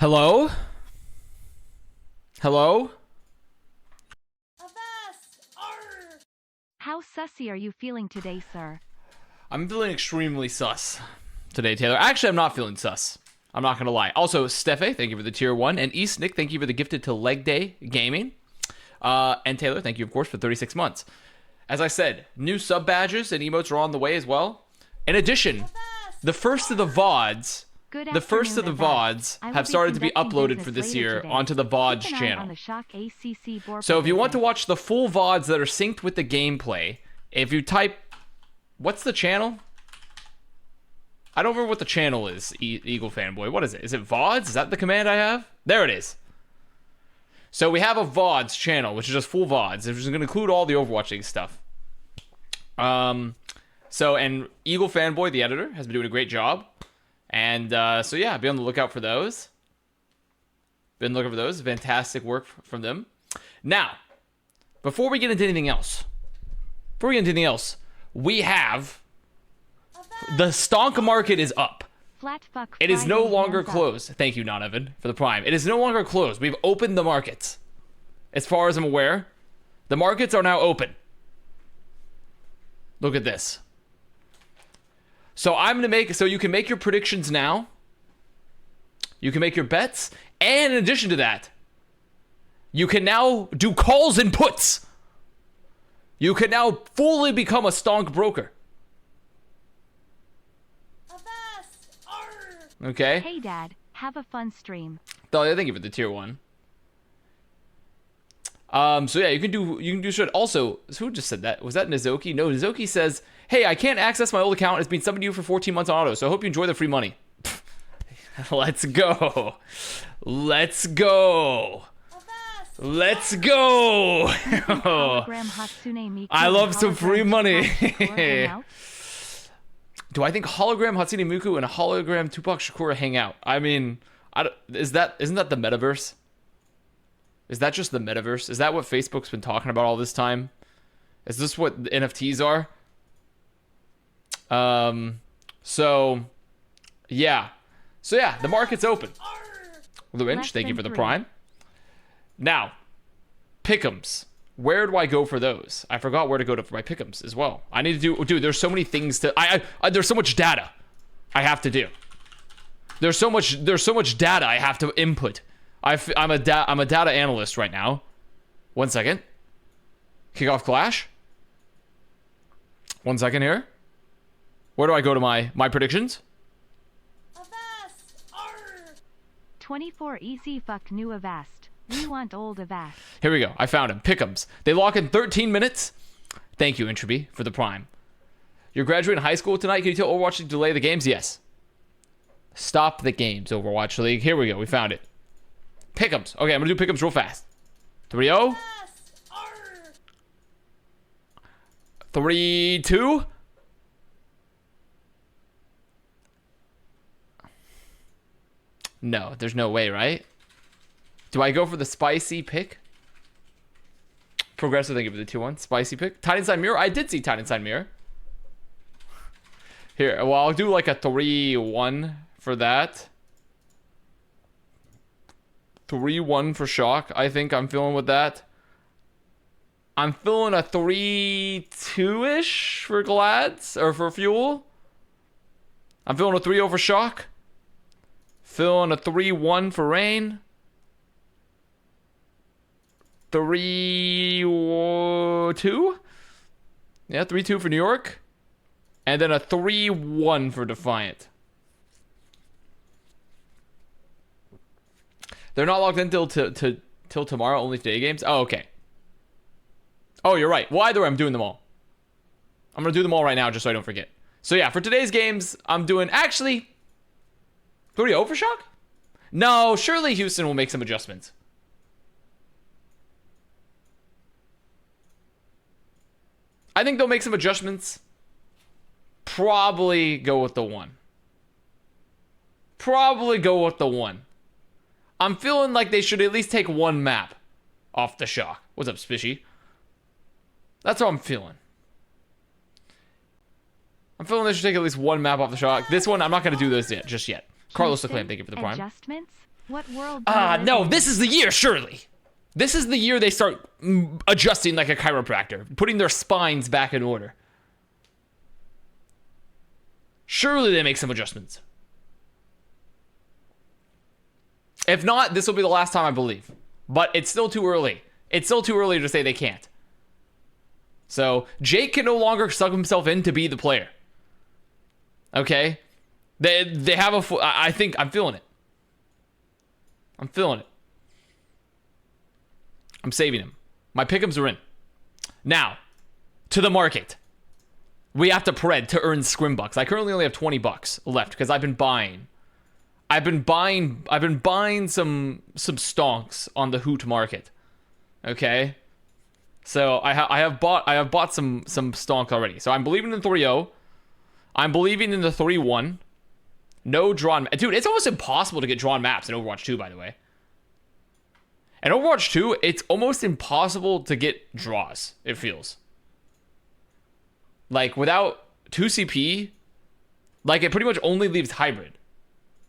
Hello? Hello? Avast! Arr! How sussy are you feeling today, sir? I'm feeling extremely sus today, Taylor. Actually, I'm not feeling sus. I'm not gonna lie. Also, Steffe, thank you for the tier 1. And Eastnick, thank you for the gifted to Leg Day Gaming. And Taylor, thank you, of course, for 36 months. As I said, new sub badges and emotes are on the way as well. In addition, the first of the VODs... The first of the VODs have started to be uploaded for this year onto the VODs channel. So if you want to watch the full VODs that are synced with the gameplay, if you type... What's the channel? I don't remember what the channel is, EagleFanboy. What is it? Is it VODs? Is that the command I have? There it is. So we have a VODs channel, which is just full VODs, which is going to include all the Overwatch League stuff. And EagleFanboy, the editor, has been doing a great job. And so yeah, be on the lookout for those. Been looking for those. Fantastic work from them. Now, before we get into anything else, we have the Stonk market is up. It is no longer closed. Thank you, Nonevan, for the Prime. It is no longer closed. We've opened the markets. As far as I'm aware, the markets are now open. Look at this. So I'm going to make, so you can make your predictions now. You can make your bets. And in addition to that, you can now do calls and puts. You can now fully become a Stonk broker. Avast! Arr! Okay? Hey, Dad. Have a fun stream. Thalia, thank you for the tier 1. So yeah, you can do shit. Also, who just said that? Was that Nizoki? No, Nizoki says, hey, I can't access my old account. It's been subbed to you for 14 months on auto, so I hope you enjoy the free money. Let's go. Let's go. Let's go. I love some free money. Do I think hologram Hatsune Miku and a hologram Tupac Shakur hang out? I mean, isn't that the metaverse? Is that just the metaverse? Is that what Facebook's been talking about all this time? Is this what the NFTs are? So yeah, the market's open. Lewinch, thank you for the Prime. Now, pick'ems. Where do I go for those? I forgot where to go for my pick'ems as well. I need to do, dude, there's so many things to, there's so much data I have to do. There's so much data I have to input. I'm a data analyst right now. 1 second. Kick off Clash. 1 second here. Where do I go to my predictions? Avast! Arr! 24 easy fuck new Avast. We want old Avast. Here we go. I found him. Pick'ems. They lock in 13 minutes. Thank you, Introby, for the Prime. You're graduating high school tonight. Can you tell Overwatch League to delay the games? Yes. Stop the games, Overwatch League. Here we go. We found it. Pick'ems. Okay, I'm gonna do pick'ems real fast. 3-0. 3-2. No, there's no way, right? Do I go for the spicy pick? Progressive, thank you for the 2-1. Spicy pick. Titan Side Mirror. I did see Titan Side Mirror. Here, well, I'll do like a 3-1 for that. 3-1 for Shock. I think I'm feeling with that. I'm feeling a 3-2-ish for Glads, or for Fuel. I'm feeling a 3-0 for Shock. Feeling a 3-1 for Rain. 3-2? Yeah, 3-2 for New York. And then a 3-1 for Defiant. They're not logged in till tomorrow, only today games? Oh, okay. Oh, you're right. Well, either way, I'm doing them all. I'm going to do them all right now just so I don't forget. So yeah, for today's games, I'm doing, actually, 3-0 for Shock? No, surely Houston will make some adjustments. I think they'll make some adjustments. Probably go with the 1. Probably go with the 1. I'm feeling like they should at least take 1 map off the Shock. What's up, Spishy? That's how I'm feeling. I'm feeling they should take at least 1 map off the Shock. This one, I'm not going to do this yet, just yet. Carlos Acclaim, thank you for the Prime. Adjustments? What world do you live No, in? this is the year, surely. This is the year they start adjusting like a chiropractor, putting their spines back in order. Surely they make some adjustments. If not, this will be the last time I believe. But it's still too early. It's still too early to say they can't. So, Jake can no longer suck himself in to be the player. Okay? They have a... I think... I'm feeling it. I'm feeling it. I'm saving him. My pick'ems are in. Now, to the market. We have to pred to earn scrim bucks. I currently only have 20 bucks left because I've been buying. I've been buying some stonks on the Hoot market. Okay? So I have bought some stonk already. So I'm believing in 3-0. I'm believing in the 3-1. No drawn... Dude, it's almost impossible to get drawn maps in Overwatch 2, by the way. In Overwatch 2, it's almost impossible to get draws, it feels. Like, without 2CP, like, it pretty much only leaves hybrid.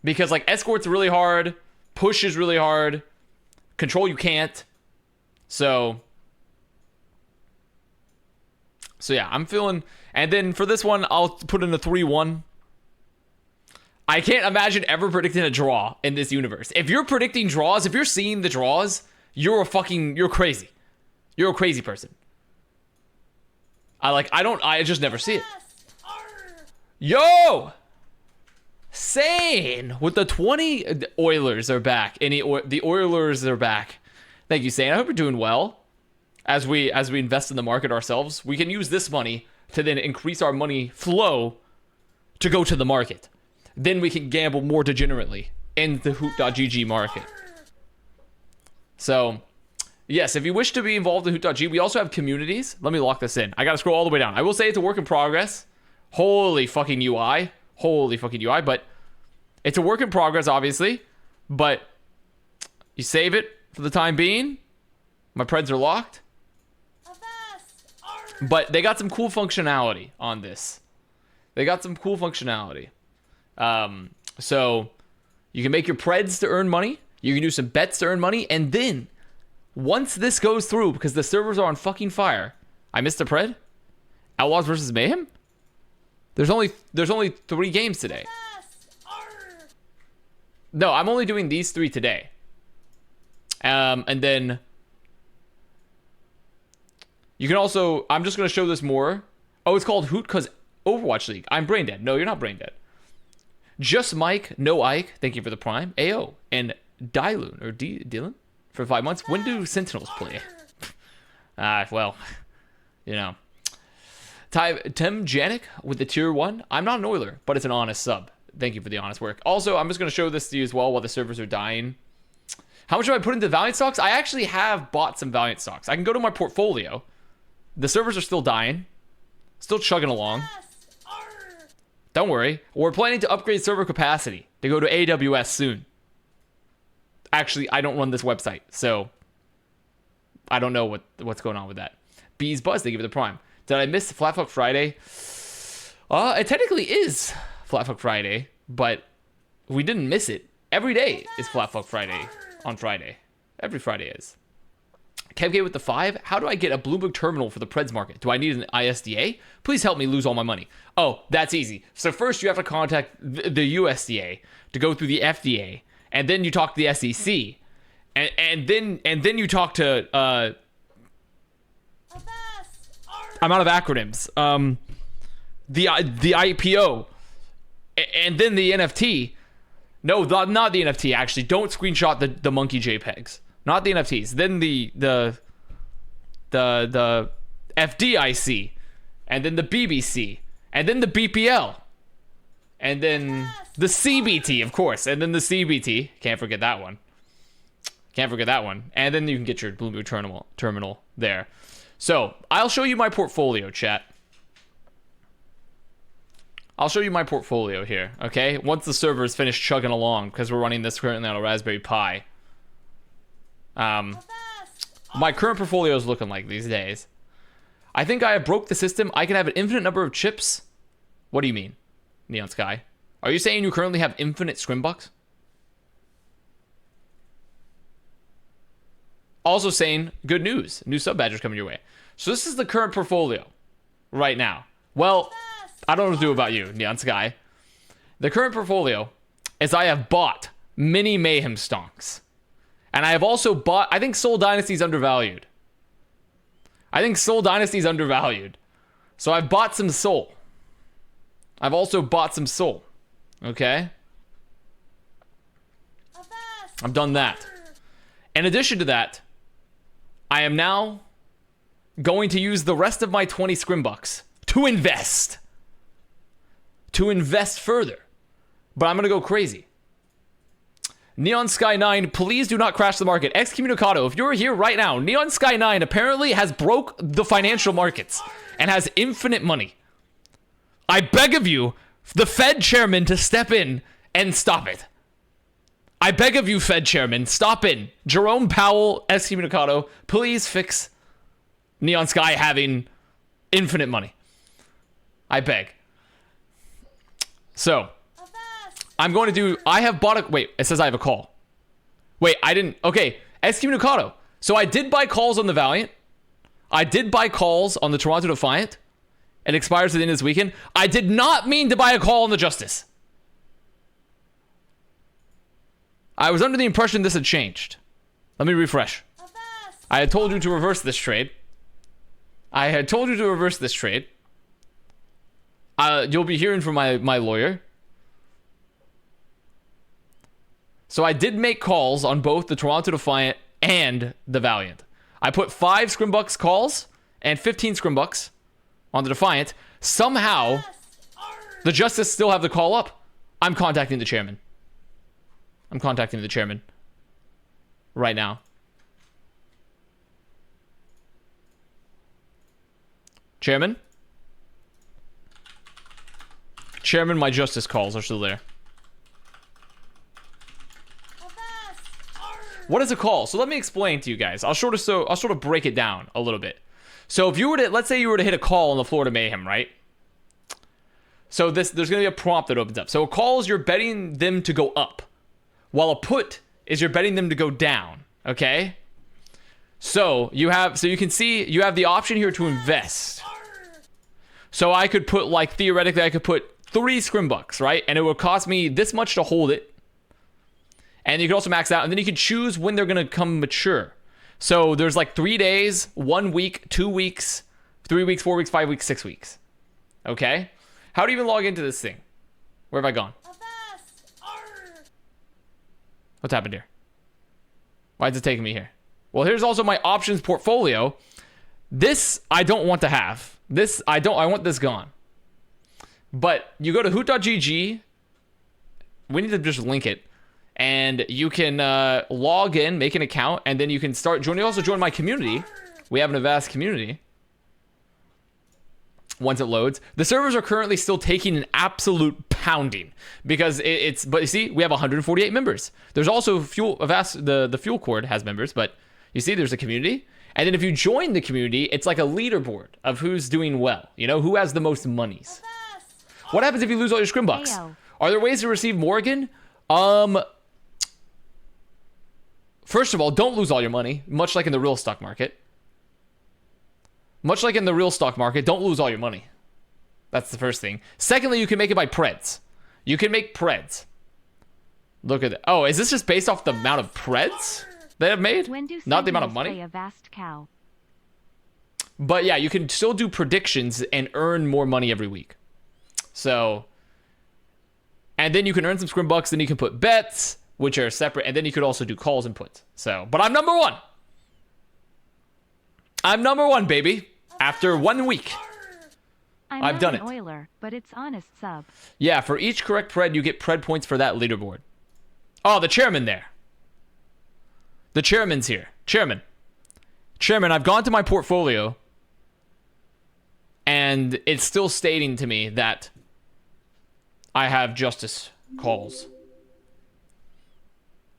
Because, like, escort's really hard, push is really hard, control you can't. So yeah, I'm feeling... And then for this one, I'll put in a 3-1. I can't imagine ever predicting a draw in this universe. If you're predicting draws, if you're seeing the draws, you're crazy. You're a crazy person. I just never see it. Yo! Sane with the 20. The Oilers are back. The Oilers are back. Thank you, Sane. I hope you're doing well. As we invest in the market ourselves, we can use this money to then increase our money flow to go to the market. Then we can gamble more degenerately in the Hoot.gg market. So, yes, if you wish to be involved in Hoot.gg, we also have communities. Let me lock this in. I gotta scroll all the way down. I will say it's a work in progress. Holy fucking UI. But it's a work in progress, obviously. But you save it for the time being. My preds are locked. But they got some cool functionality on this. So you can make your preds to earn money. You can do some bets to earn money. And then, once this goes through, because the servers are on fucking fire. I missed a pred? Outlaws versus Mayhem? There's only 3 games today. No, I'm only doing these 3 today. And then... You can also... I'm just going to show this more. Oh, it's called Hoot because Overwatch League. I'm brain dead. No, you're not brain dead. Just Mike, no Ike. Thank you for the prime. AO. And Dylan, or Dylan? For 5 months. When do Sentinels play? Well, you know. Tim Janik with the tier 1. I'm not an Oiler, but it's an honest sub. Thank you for the honest work. Also, I'm just going to show this to you as well while the servers are dying. How much do I put into Valiant stocks? I actually have bought some Valiant stocks. I can go to my portfolio. The servers are still dying. Still chugging along. Don't worry. We're planning to upgrade server capacity to go to AWS soon. Actually, I don't run this website, so I don't know what's going on with that. Bees Buzz, they give it the prime. Did I miss Flatfuck Friday? It technically is Flatfuck Friday, but we didn't miss it. Every day is Flatfuck Friday on Friday. Every Friday is. Kevgate with the 5. How do I get a Bloomberg terminal for the Preds market? Do I need an ISDA? Please help me lose all my money. Oh, that's easy. So first you have to contact the USDA to go through the FDA, and then you talk to the SEC, and then you talk to I'm out of acronyms. The IPO, and then the NFT. No, not the NFT. Actually, don't screenshot the monkey JPEGs. Not the NFTs. Then the FDIC, and then the BBC, and then the BPL, and then the CBT, of course, and then the CBT. Can't forget that one. And then you can get your Bloomberg terminal there. So I'll show you my portfolio, chat. I'll show you my portfolio here, okay? Once the servers finish chugging along, because we're running this currently on a Raspberry Pi. My current portfolio is looking like these days. I think I have broke the system. I can have an infinite number of chips. What do you mean, Neon Sky? Are you saying you currently have infinite scrimbucks? Also saying, good news. New sub badges coming your way. So this is the current portfolio right now. Well, I don't know what to do about you, Neon Sky. The current portfolio is I have bought mini Mayhem Stonks. And I have also bought, I think Soul Dynasty is undervalued. So I've bought some Soul. I've also bought some Soul. Okay? I've done that. In addition to that, I am now going to use the rest of my 20 scrim bucks to invest. To invest further. But I'm going to go crazy. Neon Sky 9, please do not crash the market. Excommunicado, if you're here right now, Neon Sky 9 apparently has broke the financial markets and has infinite money. I beg of you, the Fed chairman, to step in and stop it. I beg of you, Fed chairman, stop in. Jerome Powell, Excommunicado, please fix Neon Sky having infinite money. I beg. So, I'm going to do, I have bought a, wait, it says I have a call. Wait, I didn't, okay, Excommunicado. So I did buy calls on the Valiant. I did buy calls on the Toronto Defiant. It expires at the end of this weekend. I did not mean to buy a call on the Justice. I was under the impression this had changed. Let me refresh. I had told you to reverse this trade. You'll be hearing from my lawyer. So I did make calls on both the Toronto Defiant and the Valiant. I put 5 Scrimbucks calls and 15 Scrimbucks on the Defiant. Somehow, the Justice still have the call up. I'm contacting the chairman. Right now. Chairman, my Justice calls are still there. What is a call? So let me explain to you guys. I'll sort of break it down a little bit. So if you were to, let's say you were to hit a call on the Florida Mayhem, right? So there's going to be a prompt that opens up. So a call is you're betting them to go up, while a put is you're betting them to go down. Okay? So you can see you have the option here to invest. So I could put, like, theoretically I could put 3 Scrimbucks, right? And it would cost me this much to hold it. And you can also max out, and then you can choose when they're going to come mature. So there's like 3 days, 1 week, 2 weeks, 3 weeks, 4 weeks, 5 weeks, 6 weeks. Okay? How do you even log into this thing? Where have I gone? What's happened here? Why is it taking me here? Well, here's also my options portfolio. This I don't want to have. I want this gone. But you go to hoot.gg. We need to just link it. And you can log in, make an account, and then you can start joining. Also join my community. We have an Avast community. Once it loads, the servers are currently still taking an absolute pounding because but you see, we have 148 members. There's also Avast, the fuel cord has members, but you see there's a community. And then if you join the community, it's like a leaderboard of who's doing well, you know, who has the most monies. What happens if you lose all your scrim bucks? Are there ways to receive more again? First of all, don't lose all your money, much like in the real stock market. Don't lose all your money. That's the first thing. Secondly, you can make it by Preds. You can make Preds. Look at that. Oh, is this just based off the amount of Preds they have made? Not the amount of money? Avast cow. But yeah, you can still do predictions and earn more money every week. So, and then you can earn some scrim bucks, then you can put bets, which are separate, and then you could also do calls and puts. So, but I'm number one. I'm number one, baby. After 1 week. I've done it. Oiler, but it's honest sub. Yeah, for each correct pred, you get pred points for that leaderboard. Oh, the chairman there. The chairman's here. Chairman, I've gone to my portfolio, and it's still stating to me that I have justice calls.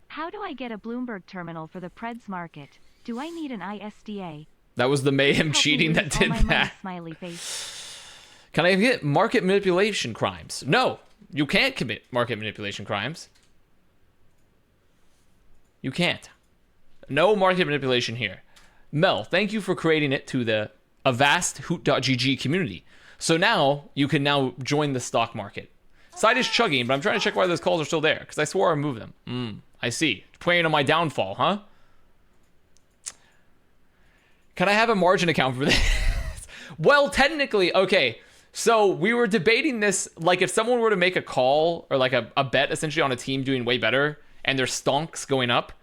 How do I get a Bloomberg terminal for the Preds market? Do I need an ISDA? That was the Mayhem cheating that did that. Smiley face. Can I get market manipulation crimes? No, you can't commit market manipulation crimes. You can't. No market manipulation here. Mel, thank you for creating it to the Avast Hoot.gg community. So now you can now join the stock market. Site is chugging, but I'm trying to check why those calls are still there because I swore I removed them. I see. Playing on my downfall, huh? Can I have a margin account for this? Well, technically, okay. So we were debating this, like if someone were to make a call or like a bet essentially on a team doing way better and their stonks going up,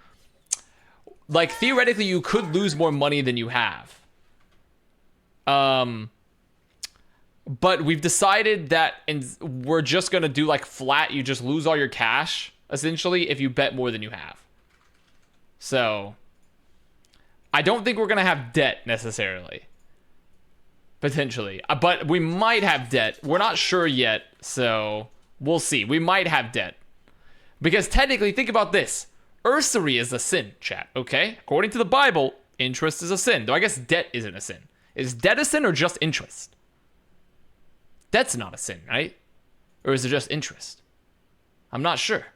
like theoretically you could lose more money than you have. But we've decided that we're just going to do like flat. You just lose all your cash essentially if you bet more than you have. So I don't think we're going to have debt necessarily. Potentially. But we might have debt. We're not sure yet. So we'll see. We might have debt. Because technically, think about this. Usury is a sin, chat. Okay? According to the Bible, interest is a sin. Though I guess debt isn't a sin. Is debt a sin or just interest? Debt's not a sin, right? Or is it just interest? I'm not sure.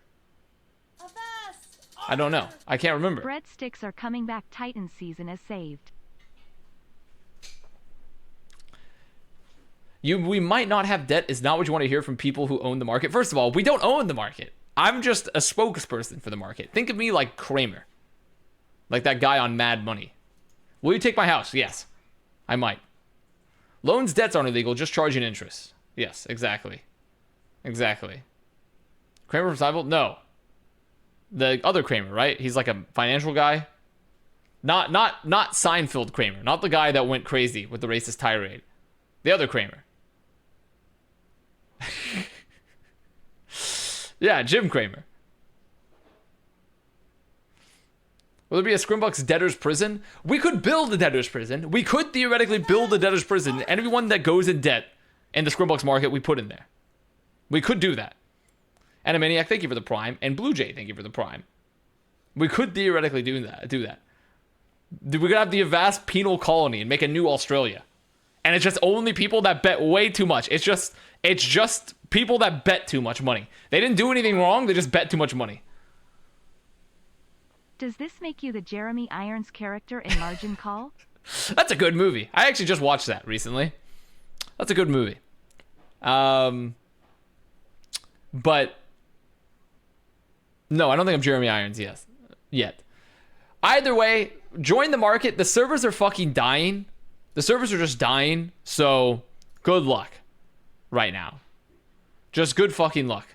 Avast! I don't know. I can't remember. Breadsticks are coming back. Titan season is saved. We might not have debt is not what you want to hear from people who own the market. First of all, we don't own the market. I'm just a spokesperson for the market. Think of me like Kramer. Like that guy on Mad Money. Will you take my house? Yes. I might. Loans, debts aren't illegal, just charging interest. Yes, exactly. Exactly. Kramer from Seinfeld? No. The other Kramer, right? He's like a financial guy. Not Seinfeld Kramer. Not the guy that went crazy with the racist tirade. The other Kramer. Yeah, Jim Kramer. Will there be a Scrimbucks debtor's prison? We could build a debtor's prison. We could theoretically build a debtor's prison. And everyone that goes in debt in the Scrimbucks market, we put in there. We could do that. Animaniac, thank you for the prime. And Blue Jay, thank you for the prime. We could theoretically do that. We could have the Avast penal colony and make a new Australia. And it's just only people that bet way too much. It's just people that bet too much money. They didn't do anything wrong. They just bet too much money. Does this make you the Jeremy Irons character in Margin Call? That's a good movie. I actually just watched that recently. That's a good movie. But no, I don't think I'm Jeremy Irons yet. Either way, join the market. The servers are fucking dying. The servers are just dying. So good luck right now. Just good fucking luck.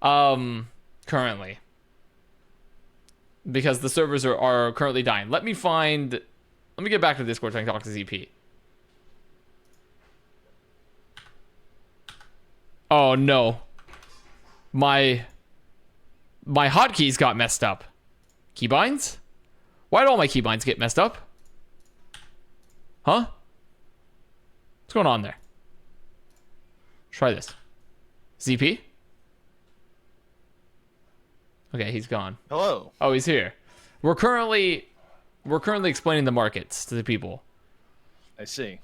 Currently. Because the servers are currently dying. Let me get back to Discord so I can talk to ZP. Oh no. My hotkeys got messed up. Keybinds? Why did all my keybinds get messed up? Huh? What's going on there? Try this. ZP? Okay, he's gone. Hello. Oh, he's here. We're currently explaining the markets to the people. I see.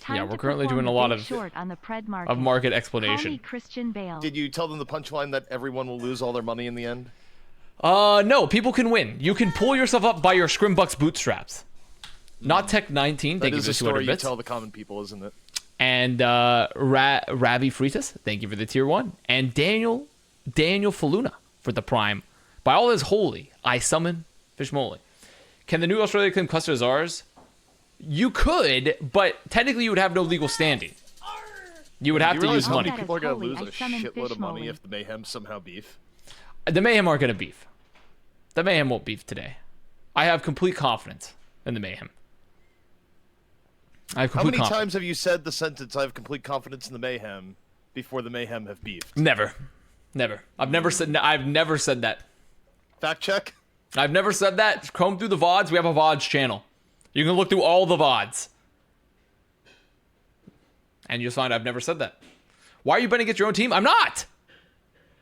Yeah, we're currently doing a lot of short on the pred market. market Call me explanation. Christian Bale. Did you tell them the punchline that everyone will lose all their money in the end? No, people can win. You can pull yourself up by your Scrimbucks bootstraps. Not Tech 19, thank you That for is the a 200 story you bits. tell the common people, isn't it? And Ravi Fritas, thank you for the tier 1. And Daniel Faluna for the prime. By all is holy, I summon Fishmoly. Can the new Australia claim cluster as ours? You could, but technically you would have no legal standing. You would have You to realize use how money. many people are going to Holy, lose I a summon shitload of money Fishmoly. if the Mayhem somehow beef? The Mayhem aren't going to beef. The Mayhem won't beef today. I have complete confidence in the Mayhem. I have How complete many confidence. times have you said the sentence, I have complete confidence in the Mayhem, before the Mayhem have beefed? Never. I've never said that. Fact check? I've never said that. Comb through the VODs. We have a VODs channel. You can look through all the VODs. And you'll find I've never said that. Why are you betting against your own team? I'm not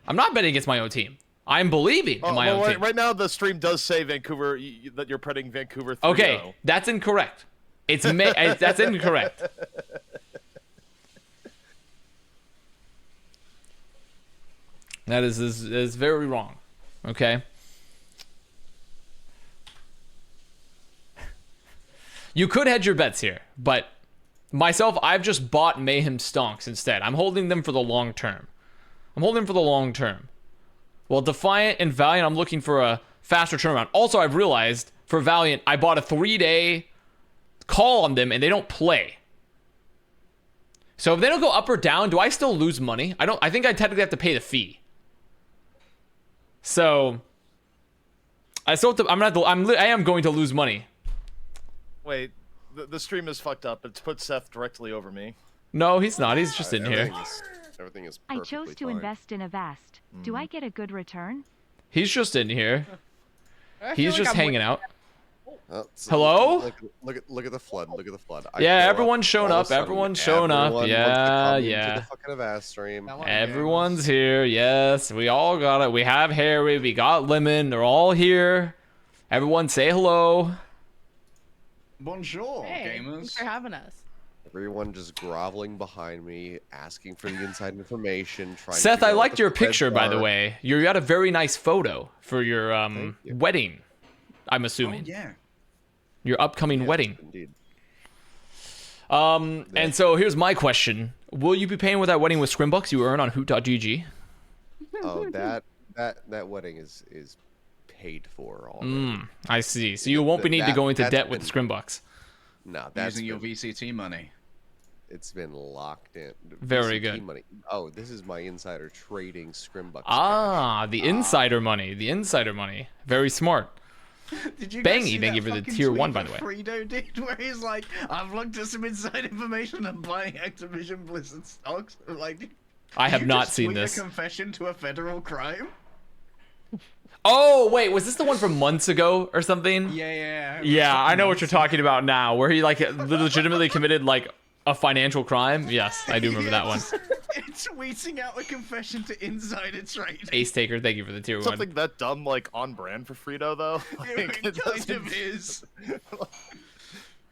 betting against my own team. I'm believing in my own team. Right now, the stream does say Vancouver, that you're pretting Vancouver 3-0. Okay, that's incorrect. That's incorrect. That is very wrong. Okay. You could hedge your bets here, but myself, I've just bought Mayhem Stonks instead. I'm holding them for the long term. Well, Defiant and Valiant, I'm looking for a faster turnaround. Also, I've realized for Valiant, I bought a 3-day call on them and they don't play. So if they don't go up or down, do I still lose money? I think I technically have to pay the fee. So I still have to, I am going to lose money. Wait, the stream is fucked up. It's put Seth directly over me. No, he's not. He's just in here. Everything is I chose to invest in Avast. Do I get a good return? He's just in here. He's like just I'm hanging out. So Hello? Look at the flood. Look at the flood. Yeah, everyone's shown up. Everyone's shown up. Yeah, yeah. The fucking Avast stream. Everyone's here. Yes, we all got it. We have Harry. We got Lemon. They're all here. Everyone say hello. Bonjour, Hey, gamers. thanks for having us. Everyone just groveling behind me, asking for the inside information. Trying. Seth, to I figure out liked what your the threads picture, by the are. way. You got a very nice photo for your Thank you. wedding, I'm Oh, assuming. yeah. Your upcoming wedding. Indeed. And so here's my question. Will you be paying with that wedding with Scrimbucks you earn on hoot.gg? Oh, that wedding is paid for already. I see. So you won't be needing to go into that's debt with been- Scrimbucks. No, that's Using your been- VCT money. It's been locked in. Very VCT good. Money. Oh, this is my insider trading Scrimbucks. Ah, the insider money. The insider money. Very smart. Did you Bangy, guys see thank you that for the fucking tier tweet 1, by that the way. Fredo did, where he's like, "I've looked at some inside information and buying Activision Blizzard stocks." Like, I have you not just seen tweet this. A confession to a federal crime. Oh, wait, was this the one from months ago or something? Yeah. Yeah, I know what you're talking about now, where he like legitimately committed like a financial crime. Yes, I do remember that one. It's tweeting out a confession to insider trading. Ace Taker, thank you for the tier 1. Something that dumb, like on brand for Frito, though. It kind doesn't- of is.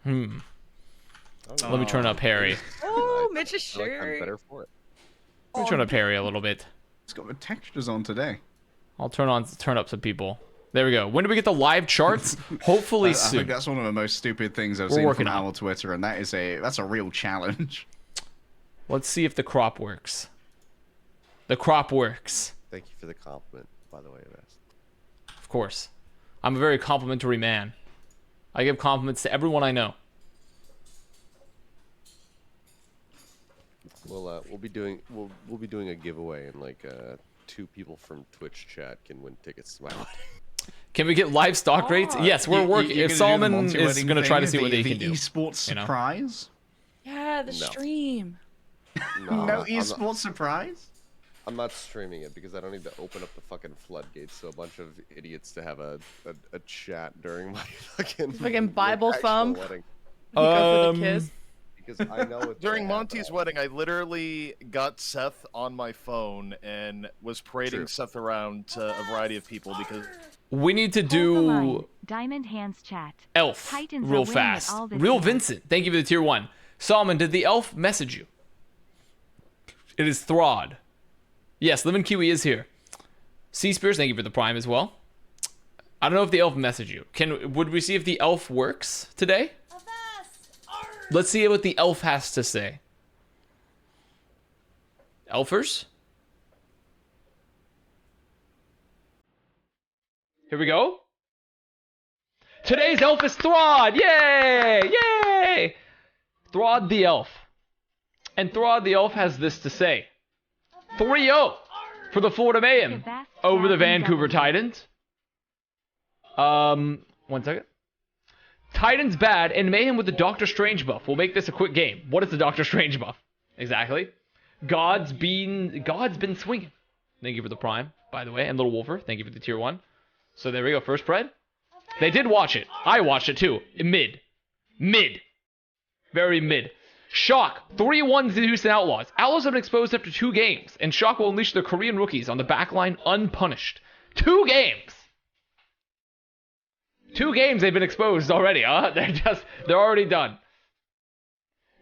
Let me turn up Harry. Oh, Mitch's I feel like I'm shirt. better for it. Let me turn up Harry a little bit. It's got the textures on today. I'll turn up some people. There we go. When do we get the live charts? Hopefully I soon. think that's one of the most stupid things I've We're seen working from on it. our Twitter, and that's a real challenge. Let's see if the crop works. The crop works. Thank you for the compliment, by the way, Avast. Of course. I'm a very complimentary man. I give compliments to everyone I know. We'll be doing a giveaway, and like 2 people from Twitch chat can win tickets to my wedding. Can we get live stock rates? Yes, we're working. You're If gonna do the Solomon Monty is wedding going to thing, try to see what they the can do. esports you know? surprise? Yeah, the No. stream. No esports surprise? I'm not streaming it because I don't need to open up the fucking floodgates to a bunch of idiots to have a chat during my fucking Bible actual thumb. wedding. You go for the kiss. Because I know it's During gonna Monty's happen. wedding, I literally got Seth on my phone and was parading True. Seth around to a variety of people because We need to Hold the line. do Diamond Hands chat. Elf Titans are real winning it fast. all this Real year. Vincent, thank you for the tier 1. Solomon, did the elf message you? It is Throd. Yes, Lemon Kiwi is here. Sea Spears, thank you for the prime as well. I don't know if the elf messaged you. Would we see if the elf works today? Let's see what the elf has to say. Elfers? Here we go. Today's elf is Throd! Yay! Yay! Throd the elf. And Throd the elf has this to say. 3-0 for the Florida Mayhem over the Vancouver Titans. 1 second. Titans bad and Mayhem with the Doctor Strange buff. We'll make this a quick game. What is the Doctor Strange buff? Exactly. God's been swinging. Thank you for the prime, by the way. And Little Wolfer, thank you for the tier 1. So there we go. First Pred. They did watch it. I watched it too. Mid. Very mid. Shock. 3-1 to the Houston Outlaws. Outlaws have been exposed after 2 games. And Shock will unleash their Korean rookies on the backline unpunished. 2 games. 2 games they've been exposed already, huh? They're already done.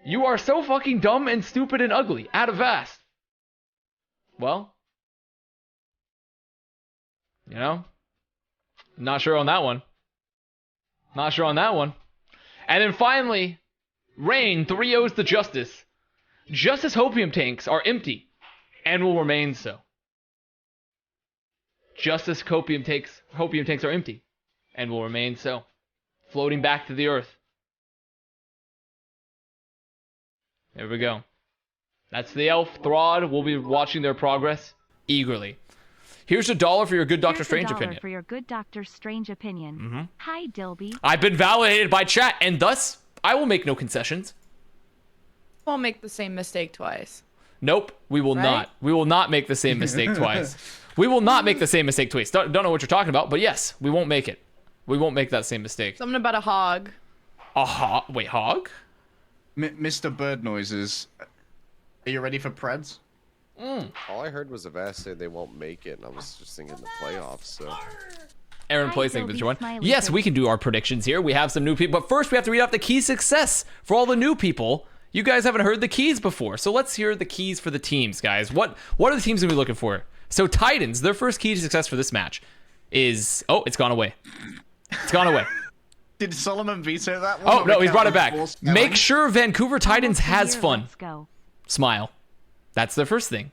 You are so fucking dumb and stupid and ugly. At Avast. Well. You know? Not sure on that one. And then finally, Rain 3-0s the Justice. Justice Hopium tanks are empty and will remain so. Justice Hopium tanks are empty and will remain so. Floating back to the earth. There we go. That's the elf. Throd will be watching their progress eagerly. Here's $1 for your good Doctor Strange Here's $1 opinion. for your good Doctor Strange opinion. Hi, Dilby. I've been validated by chat, and thus, I will make no concessions. Won't make the same mistake twice. Nope, we will Right? not. We will not make the same mistake twice. We will not make the same mistake twice. Don't know what you're talking about, but yes, we won't make it. We won't make that same mistake. Something about a hog. A hog? Wait, hog? Mr. Bird Noises, are you ready for Preds? All I heard was Avast say they won't make it, and I was just thinking the playoffs. So Aaron Hi, plays, thank you, Dilby Mr. One. Smiley Yes, Face. we can do our predictions here. We have some new people, but first we have to read out the key success for all the new people. You guys haven't heard the keys before, so let's hear the keys for the teams, guys. What are the teams gonna be looking for? So Titans, their first key to success for this match is it's gone away. It's gone away. Did Solomon veto that one? Oh no, he's brought it back. Forced Make spelling? sure Vancouver Titans Almost a has year, fun. Let's go. Smile. That's their first thing.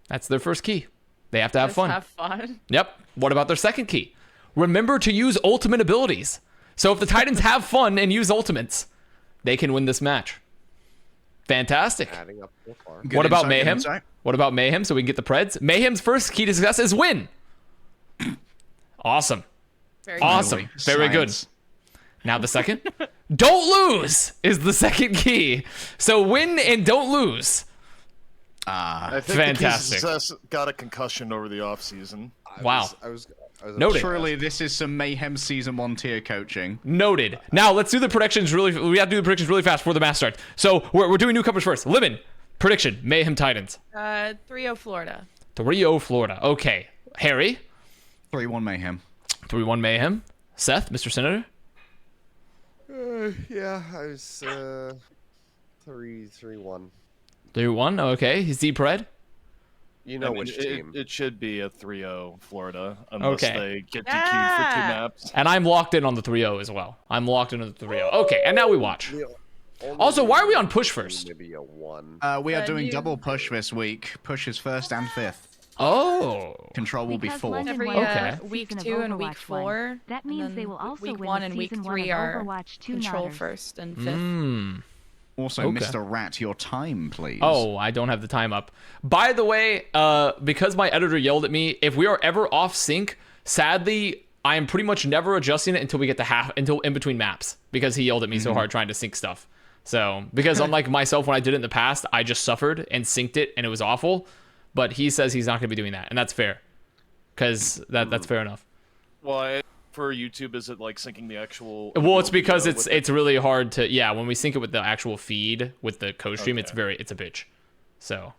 That's their first key. They have to have Just fun. have fun. Yep. What about their second key? Remember to use ultimate abilities. So if the Titans have fun and use ultimates, they can win this match. Fantastic. adding up so far. Good What about insight, good Mayhem? insight. What about Mayhem so we can get the Preds? Mayhem's first key to success is win. Awesome. Very Awesome. Finally, Very good. science. Now the second. Don't lose is the second key. So win and don't lose. I think Fantastic. the key to success got a concussion over the offseason. Wow. I was Noted. Surely this is some Mayhem Season 1 tier coaching. Noted. Now let's do the predictions really. We have to do the predictions really fast before the match starts. So we're doing newcomers first. Lemon prediction: Mayhem Titans. 3-0 Florida. 3-0 Florida. Okay. Harry 3-1 Mayhem. 3-1 Mayhem. Seth, Mr. Senator. Yeah, I was 3-1. 3-1. Okay. Z Pred. You know I mean, which team? it should be a 3-0 Florida unless Okay. they get DQ'd for 2 Yeah. maps. And I'm locked in on the 3-0 as well. I'm locked in on the 3-0. Okay. And now we watch. The only Also, why are we reason on push is first? Maybe a 1. We are doing you- double push this week. Push is first and fifth. Oh. Control will be Because fourth. London Every won Okay. the week season of 2 and week Overwatch 1. 4. That and means then they will also week win 1 the and week season 3 1 of are Overwatch 2 control Nodders. first and fifth. Also, Okay. Mr. Rat, your time, please. Oh, I don't have the time up. By the way, because my editor yelled at me, if we are ever off sync, sadly, I am pretty much never adjusting it until we get to until in between maps, because he yelled at me so hard trying to sync stuff. So, because unlike myself, when I did it in the past, I just suffered and synced it and it was awful. But he says he's not going to be doing that, and that's fair, because that's fair enough. Why? For YouTube, is it like syncing the actual? Well, it's because video with it's really hard to when we sync it with the actual feed with the co-stream, it's Okay. it's a bitch. So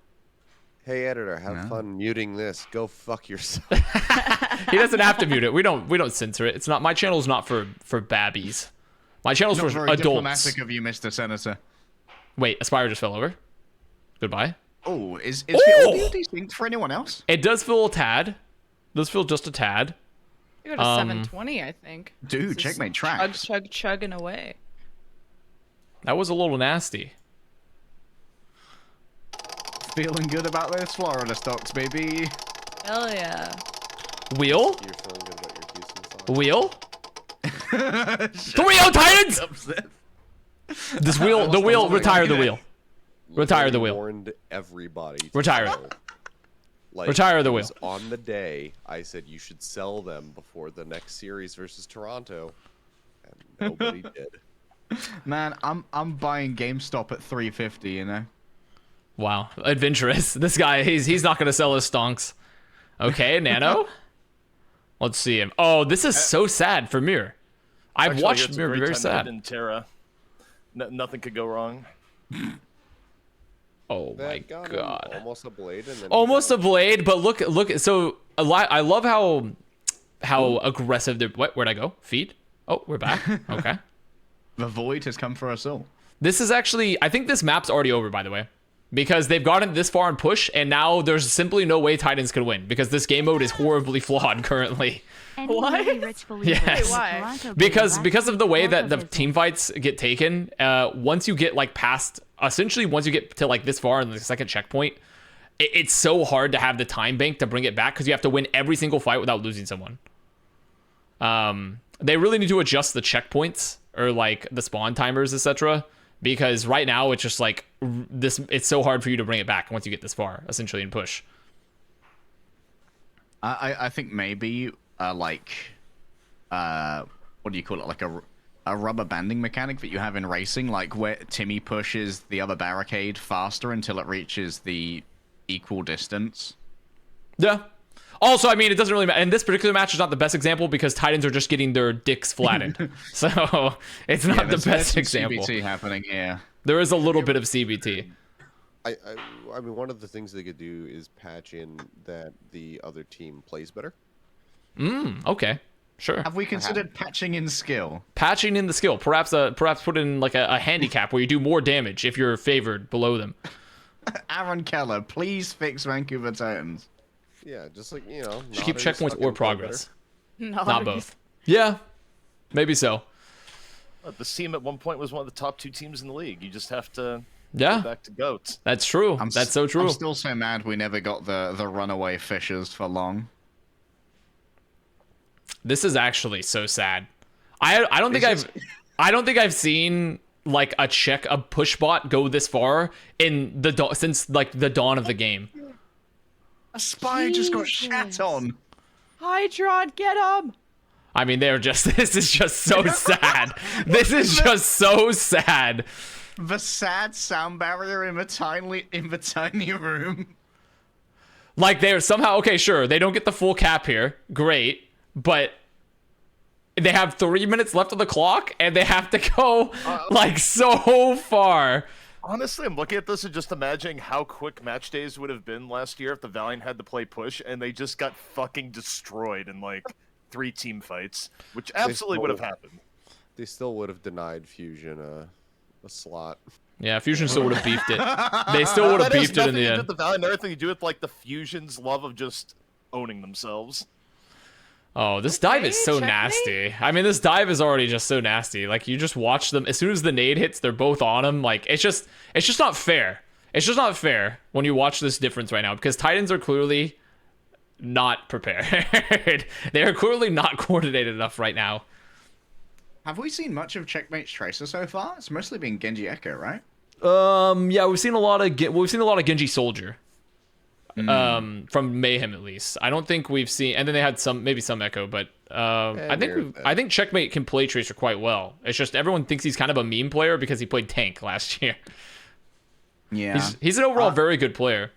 Hey editor, have fun muting this. Go fuck yourself. he doesn't have to mute it. We don't censor it. It's not my channel's not for babbies. My channel's Not for very adults. diplomatic of you, Mr. Senator. Wait, Aspire just fell over. Goodbye. Oh, is Ooh! the audio desynced for anyone else? It does feel a tad. Does feel just a tad. You go to 720, I think. Dude, This is checkmate chug, tracks. chugging away. That was a little nasty. Feeling good about those Florida stocks, baby. Hell yeah. Wheel? You're feeling good about your Houston song? Wheel? 3-0 Titans! This wheel, the wheel, retire the wheel. Retire the wheel. Warned everybody. to Retire it. sell. Like, Retire the it wheel. was on the day, I said you should sell them before the next series versus Toronto, and nobody did. Man, I'm buying GameStop at 350, you know. Wow, adventurous. This guy, he's not gonna sell his stonks. Okay, Nano. Let's see him. Oh, this is so sad for Mir. I've Actually, watched it's a Mir be great very time to sad. hit in Terra. Nothing could go wrong. Oh my That got him god. almost a blade, and then Almost a blade, but look. So I love how aggressive they're. What? Where'd I go? Feed. Oh, we're back. Okay. The void has come for us all. This is actually. I think this map's already over. By the way, because they've gotten this far in push, and now there's simply no way Titans can win because this game mode is horribly flawed currently. Any What? really rich believers, Yes. Wait, why? Toronto Because Blue of the way that the Buffalo team fights get taken, once you get like past, essentially once you get to like this far in the second checkpoint, it's so hard to have the time bank to bring it back because you have to win every single fight without losing someone. They really need to adjust the checkpoints or like the spawn timers, etc. Because right now it's just like this. It's so hard for you to bring it back once you get this far, essentially in push. I think maybe what do you call it? Like a rubber banding mechanic that you have in racing, like where Timmy pushes the other barricade faster until it reaches the equal distance. Yeah. Also, I mean, it doesn't really matter. And this particular match is not the best example because Titans are just getting their dicks flattened. So it's not the best example. CBT happening here. There is a little bit of CBT. I mean, one of the things they could do is patch in that the other team plays better. Okay. Sure. Have we considered patching in skill? Patching in the skill. Perhaps put in like a handicap where you do more damage if you're favored below them. Aaron Keller, please fix Vancouver Titans. Yeah, just like, Just keep checkpoints or progress. No. Not both. Yeah. Maybe so. The team at one point was one of the top 2 teams in the league. You just have to Yeah. go back to GOAT. That's true. That's so true. I'm still so mad we never got the runaway fishers for long. This is actually so sad. I don't think I've seen like a push bot go this far in since like the dawn of the game. A spy just got shat Jesus. on. Hydron, get him! I mean, this is just so sad. This is just so sad. The sad sound barrier in the tiny room. Like they're somehow, okay, sure, they don't get the full cap here. Great. But they have 3 minutes left on the clock and they have to go like so far. Honestly, I'm looking at this and just imagining how quick match days would have been last year if the Valiant had to play push and they just got fucking destroyed in like 3 team fights, which absolutely would have happened. They still would have denied Fusion a slot. Yeah, Fusion still would have beefed it. They still would have beefed it in the end. The Valiant, everything you do with like the Fusion's love of just owning themselves. Oh, this dive is so checkmate. nasty. I mean, this dive is already just so nasty. Like, you just watch them. As soon as the nade hits, they're both on him. Like, it's just not fair. It's just not fair when you watch this difference right now because Titans are clearly not prepared. They are clearly not coordinated enough right now. Have we seen much of Checkmate's Tracer so far? It's mostly been Genji Echo, right? Yeah, we've seen a lot of Genji Soldier. From Mayhem at least. I don't think we've seen, and then they had maybe some Echo, but I think Checkmate can play Tracer quite well. It's just everyone thinks he's kind of a meme player because he played tank last year. Yeah. He's an overall very good player.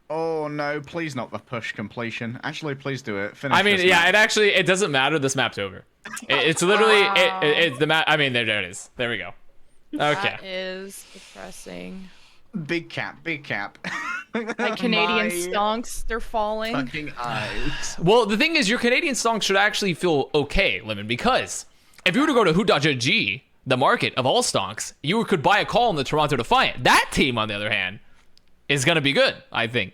Oh no, please not the push completion. Actually, please do it. Finish I mean, this yeah, match. it doesn't matter. This map's over. It's literally it's the map. I mean, there it is. There we go. Okay. That is depressing. Big cap, big cap. My Canadian My stonks, they're falling. fucking eyes. Well, the thing is, your Canadian song should actually feel okay, Lemon, because if you were to go to Who.gg, the market of all stonks, you could buy a call in the Toronto Defiant. That team, on the other hand, is going to be good, I think.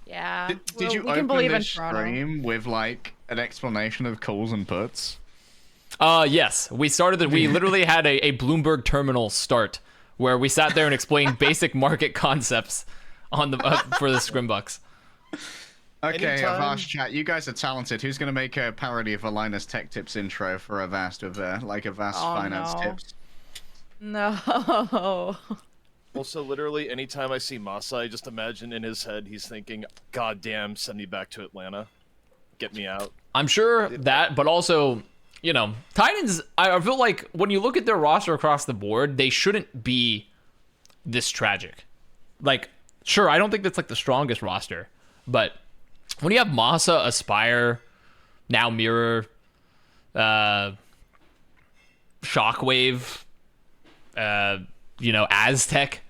Yeah. Did you we can open believe in this Toronto. stream with like an explanation of calls and puts? Yes, we literally had a Bloomberg terminal start where we sat there and explained basic market concepts on the for the Scrimbucks. Okay, Anytime- Avast chat, you guys are talented. Who's gonna make a parody of Alina's Tech Tips intro for Avast with like Avast Oh, finance no. tips? No. Also, literally, anytime I see Masa, I just imagine in his head he's thinking, "God damn, send me back to Atlanta, get me out." I'm sure that, but also, Titans, I feel like when you look at their roster across the board, they shouldn't be this tragic. Like, sure, I don't think that's like the strongest roster, but when you have Masa, Aspire, now Mirror, Shockwave, Aztec,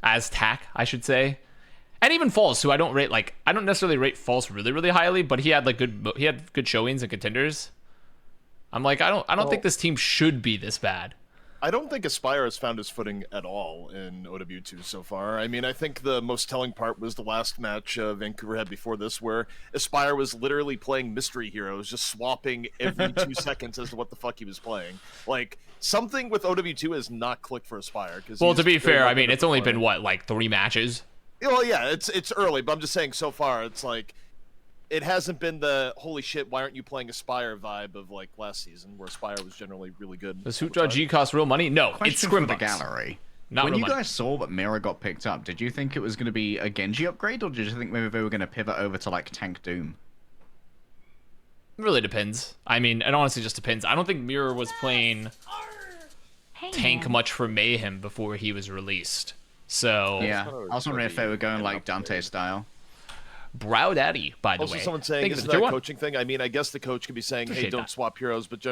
Aztac, I should say. And even False, who I don't necessarily rate False really, really highly, but he had good showings and contenders. I'm like, I don't think this team should be this bad. I don't think Aspire has found his footing at all in OW2 so far. I mean, I think the most telling part was the last match Vancouver had before this, where Aspire was literally playing Mystery Heroes, just swapping every 2 seconds as to what the fuck he was playing. Like, something with OW2 has not clicked for Aspire. Well, to be fair, I mean, it's only been, what, like 3 matches? Well, yeah, it's early, but I'm just saying so far, it's like, it hasn't been the holy shit, why aren't you playing Aspire vibe of like last season, where Aspire was generally really good. Does Hootjaw G cost real money? No, it's Question for the Scrimbucks. gallery. Not when real you money. guys saw that Mira got picked up, did you think it was going to be a Genji upgrade, or did you think maybe they were going to pivot over to like Tank Doom? It really depends. I mean, it honestly just depends. I don't think Mirror was playing Hey, tank man. much for Mayhem before he was released. So Yeah, thought it was I was wondering gonna if they be were going an like upgrade. Dante style. Brow Daddy, by the Also, way. someone saying, Thank you isn't for the that tier a 1. coaching thing? I mean, I guess the coach could be saying, hey, Appreciate don't that. swap heroes, but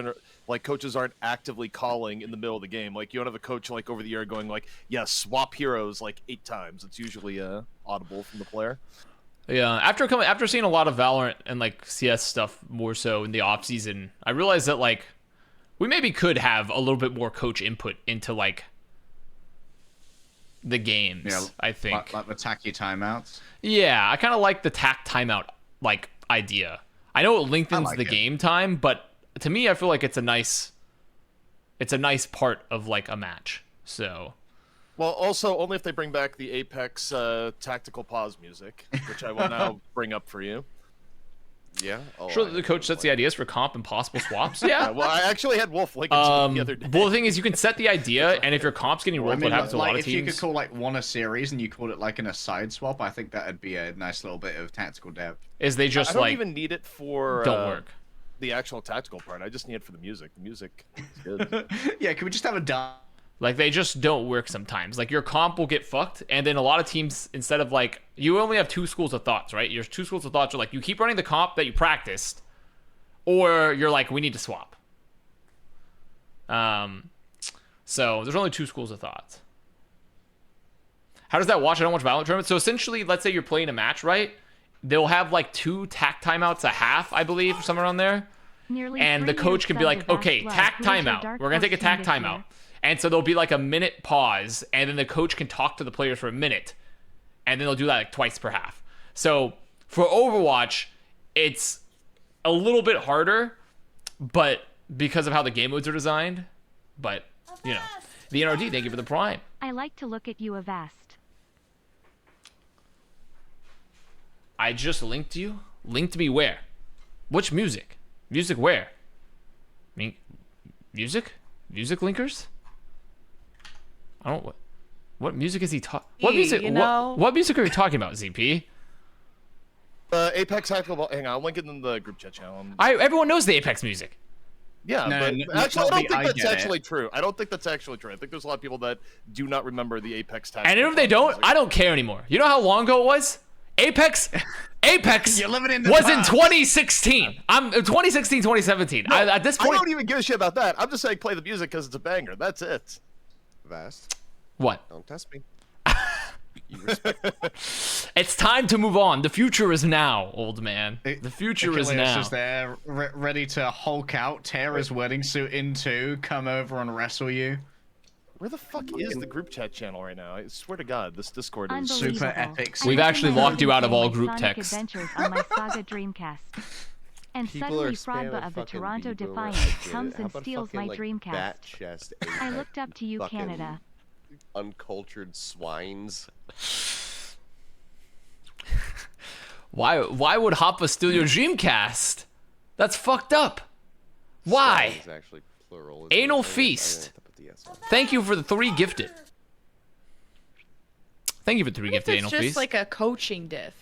like, coaches aren't actively calling in the middle of the game. Like, you don't have a coach, like, over the air going, like, yeah, swap heroes, like, 8 times. It's usually audible from the player. Yeah, after seeing a lot of Valorant and like CS stuff more so in the off season, I realized that like we maybe could have a little bit more coach input into like the games. Yeah, I think. like the tacky timeouts. Yeah, I kind of like the tack timeout like idea. I know it lengthens like the it. game time, but to me, I feel like it's a nice part of like a match. So Well, also, only if they bring back the Apex tactical pause music, which I will now bring up for you. Yeah. Oh, sure I that the have coach no sets the ideas for comp and possible swaps. Yeah. Well, I actually had Wolf link it to the other day. Well, the thing is, you can set the idea, and if your comp's getting rolled, what happens to a lot of if you teams? could call like one a series and you called it like an aside swap, I think that'd be a nice little bit of tactical depth. Is they I just don't like even need it for don't work? the actual tactical part. I just need it for the music. The music is good. Yeah, can we just have a dance? Like they just don't work sometimes. Like your comp will get fucked, and then a lot of teams, instead of like, you only have 2 schools of thoughts, right? Your 2 schools of thoughts are like you keep running the comp that you practiced, or you're like, we need to swap. So there's only 2 schools of thought. How does that watch? I don't watch Valorant tournaments. So essentially, let's say you're playing a match, right? They'll have like 2 tack timeouts a half, I believe, somewhere on there. Nearly And 3 the coach years can be sub like, of Avast okay, Blood. tack Who is your timeout. dark We're going to take a tack horse team this timeout. year? And so there'll be like a minute pause, and then the coach can talk to the players for a minute. And then they'll do that like twice per half. So for Overwatch, it's a little bit harder, but because of how the game modes are designed. But, you know, the NRD, thank you for the prime. I like to look at you, Avast. I just linked you? Linked me where? Which music? Music where? I mean, music? Music linkers? I don't. What music is he talking? What music? You know? What music are you talking about, ZP? Apex tactical ball. Hang on, I'll link it in the group chat channel. Everyone knows the Apex music. Yeah, No, but no, actually, I not don't the think I that's get it. actually true. I don't think that's actually true. I think there's a lot of people that do not remember the Apex tactical. And if they don't, I don't care anymore. You know how long ago it was? Apex You're living in the was in past. 2016. I'm 2016, 2017. At this I point, don't even give a shit about that. I'm just saying play the music because it's a banger. That's it. Vast. what? Don't test me. You respect It's time to move on. The future is now, old man. The future is Achilles now. is there, ready to Hulk out, tear his wedding suit in two, come over and wrestle you. Where the fuck is the group chat channel right now? I swear to God, this Discord is. Unbelievable. Super epic. I We've spent actually my locked you out of weekend all playing group Sonic text. Adventures on my Saga Dreamcast. And People suddenly are Fraudba spamming of the fucking Toronto B-boomer. Defiant I get it. comes How and about steals fucking, my like, Dreamcast. bat chest I looked up to you, fucking Canada. Uncultured swines. Why would Hoppa steal your Dreamcast? That's fucked up. Why? Swines actually plural. Anal I feast. didn't have to put the S on. Thank you for the 3 gifted. Thank you for 3 If gifted it's anal just feast. like a coaching diff.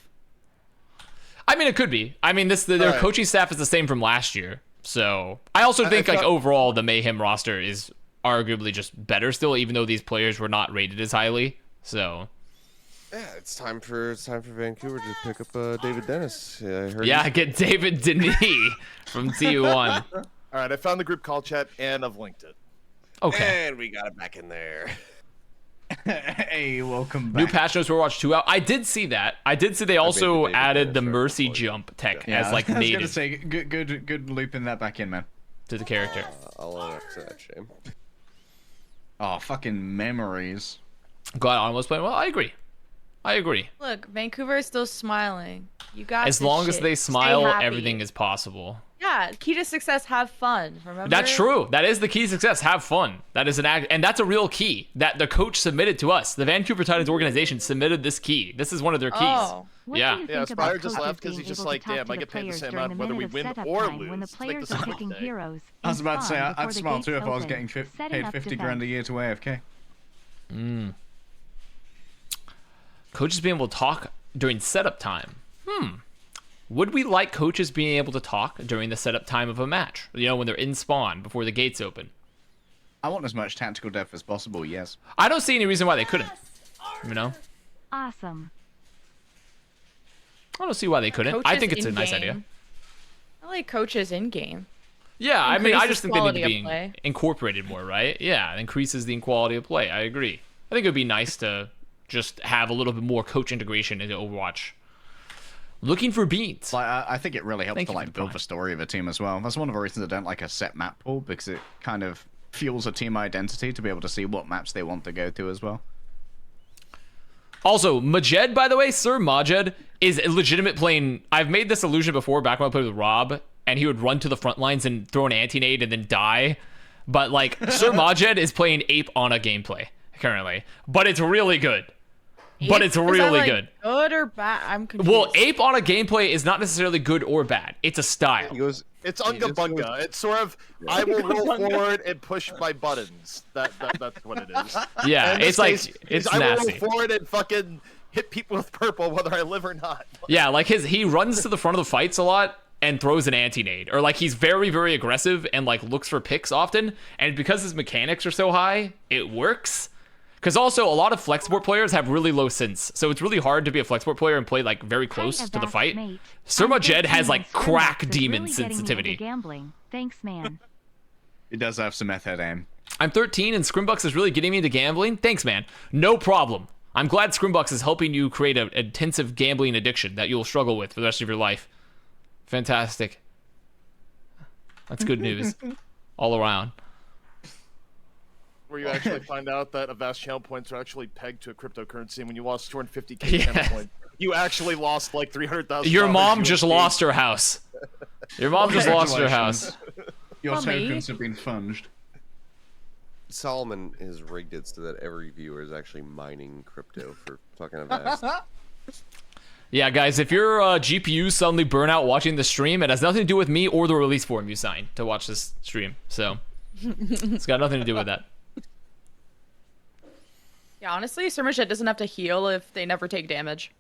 I mean, it could be. I mean, their Alright. coaching staff is the same from last year. So I also think like thought- overall the Mayhem roster is arguably just better still, even though these players were not rated as highly. So Yeah, it's time for Vancouver to pick up David Dennis. I heard yeah, he's- get David Denis from T1. All right, I found the group call chat and I've linked it. Okay. And we got it back in there. Hey, welcome back. New patch notes for Overwatch 2 out. I did see that. I did see they also David added the Dennis Mercy record. jump tech Yeah, as like I was gonna native say, good looping that back in, man. to the character. I'll own up to that shame. Oh, fucking memories. God, almost playing well. I agree. Look, Vancouver is still smiling. You got As this long as shit. they Stay smile, happy. everything is possible. Yeah, key to success, have fun. Remember? That's true. That is the key to success. Have fun. That is and that's a real key that the coach submitted to us. The Vancouver Titans organization submitted this key. This is one of their keys. Oh. What Yeah. do you Yeah, think Aspire about just coaches left 'cause being he's just able to like, talk damn, to I the get paid the players same during amount the whether we minute of win setup or time when the lose. It's like players the are same picking thing. heroes? I was and about to say, spawn I'd before the smile gates too if I was open, getting setting paid up 50 grand a defense. year to AFK. Coaches being able to talk during setup time. Would we like coaches being able to talk during the setup time of a match? You know, when they're in spawn before the gates open. I want as much tactical depth as possible, yes. I don't see any reason why they couldn't. You know, Awesome. I don't see why they couldn't. I Coaches think it's a nice in-game. idea. I like coaches in game. Yeah, I mean, I Increases just think they need to quality be of play. incorporated more, right? Yeah, it increases the quality of play. I agree. I think it would be nice to just have a little bit more coach integration into Overwatch. Looking for beats. Like, I think it really helps Thank to you for like the build prime. the story of a team as well. That's one of the reasons I don't like a set map pool, because it kind of fuels a team identity to be able to see what maps they want to go to as well. Also, Majed, by the way, Sir Majed is a legitimate playing. I've made this illusion before back when I played with Rob, and he would run to the front lines and throw an anti-nade and then die. But like, Sir Majed is playing Ape on a gameplay currently, but it's really good. But it's Is that, really like, good. Good or bad? I'm confused. Well, Ape on a gameplay is not necessarily good or bad. It's a style. He goes. It's He just unga bunga. It's sort of I will roll forward and push my buttons. That's what it is. Yeah, And in it's this like case, it's I will roll nasty. forward and fucking hit people with purple whether I live or not. Yeah, like he runs to the front of the fights a lot and throws an anti-nade, or like he's very, very aggressive and like looks for picks often. And because his mechanics are so high, it works. Because also a lot of flex support players have really low synths, so it's really hard to be a flex support player and play like very close to the Avast, fight. mate. Surma I'm Jed 15 has like and Scrimbox crack is demon really getting me into sensitivity. Gambling. Thanks, man. It does have some method aim. I'm 13 and Scrimbucks is really getting me into gambling. Thanks, man. No problem. I'm glad Scrimbucks is helping you create an intensive gambling addiction that you'll struggle with for the rest of your life. Fantastic. That's good news all around. Where you actually find out that Avast channel points are actually pegged to a cryptocurrency, and when you lost 250k Yeah. channel points, you actually lost like 300,000. Your mom just lost her house. Your mom just lost her house. Your Mommy. tokens have been funged. Solomon has rigged it so that every viewer is actually mining crypto for fucking Avast. Yeah, guys, if your GPU suddenly burn out watching the stream, it has nothing to do with me or the release form you signed to watch this stream. So it's got nothing to do with that. Yeah, honestly, Surmajet doesn't have to heal if they never take damage.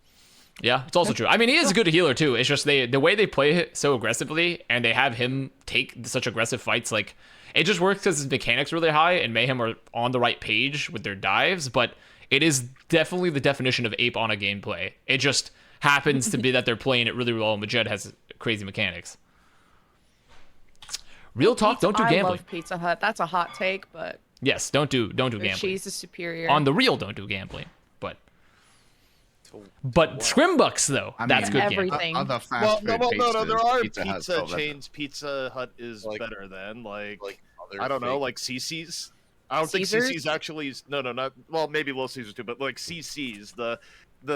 Yeah, it's also true. I mean, he is a good healer too. It's just the way they play it so aggressively, and they have him take such aggressive fights. Like, it just works because his mechanics are really high, and Mayhem are on the right page with their dives. But it is definitely the definition of Ape on a gameplay. It just happens to be that they're playing it really well, and Majed has crazy mechanics. Real talk, don't do I gambling. love Pizza Hut. That's a hot take, but Yes, don't do their gambling. cheese is superior. On the real, don't do gambling. But Scrimbucks though, I that's mean, good gambling. everything. Other fast Well, food no, pizzas, there are Pizza Hut's pizza got better. chains. Pizza Hut is Like- better than like other I don't know, fake- like CC's. I don't think Caesars? CC's actually is, no, not well, maybe Little Caesars too, but like CC's, the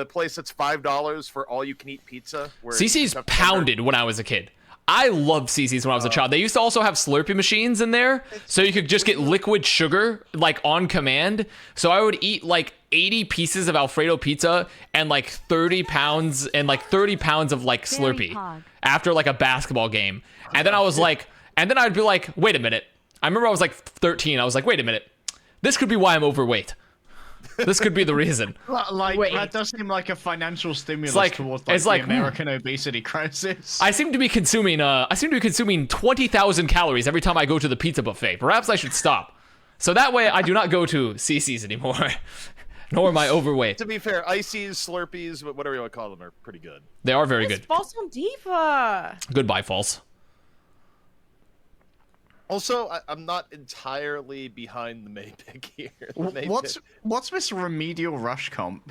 place that's $5 for all you can eat pizza. Where you CC's have to pounded when I was a kid. I loved CC's when I was a child. They used to also have Slurpee machines in there, so you could just get liquid sugar like on command. So I would eat like 80 pieces of Alfredo pizza and like 30 pounds of like Very Slurpee pog. after like a basketball game. And then I was like, and then I'd be like, wait a minute. I remember I was like 13. I was like, wait a minute. This could be why I'm overweight. This could be the reason. Like, Wait. that does seem like a financial stimulus like- towards it's like, like, the American obesity crisis. I seem to be consuming 20,000 calories every time I go to the pizza buffet. Perhaps I should stop. So that way I do not go to CC's anymore. Nor am I overweight. To be fair, Ices, Slurpees, whatever you want to call them, are pretty good. They are very It's good. False on Diva. Goodbye, false. Also, I'm not entirely behind the May pick here. The May pick. What's this remedial rush comp?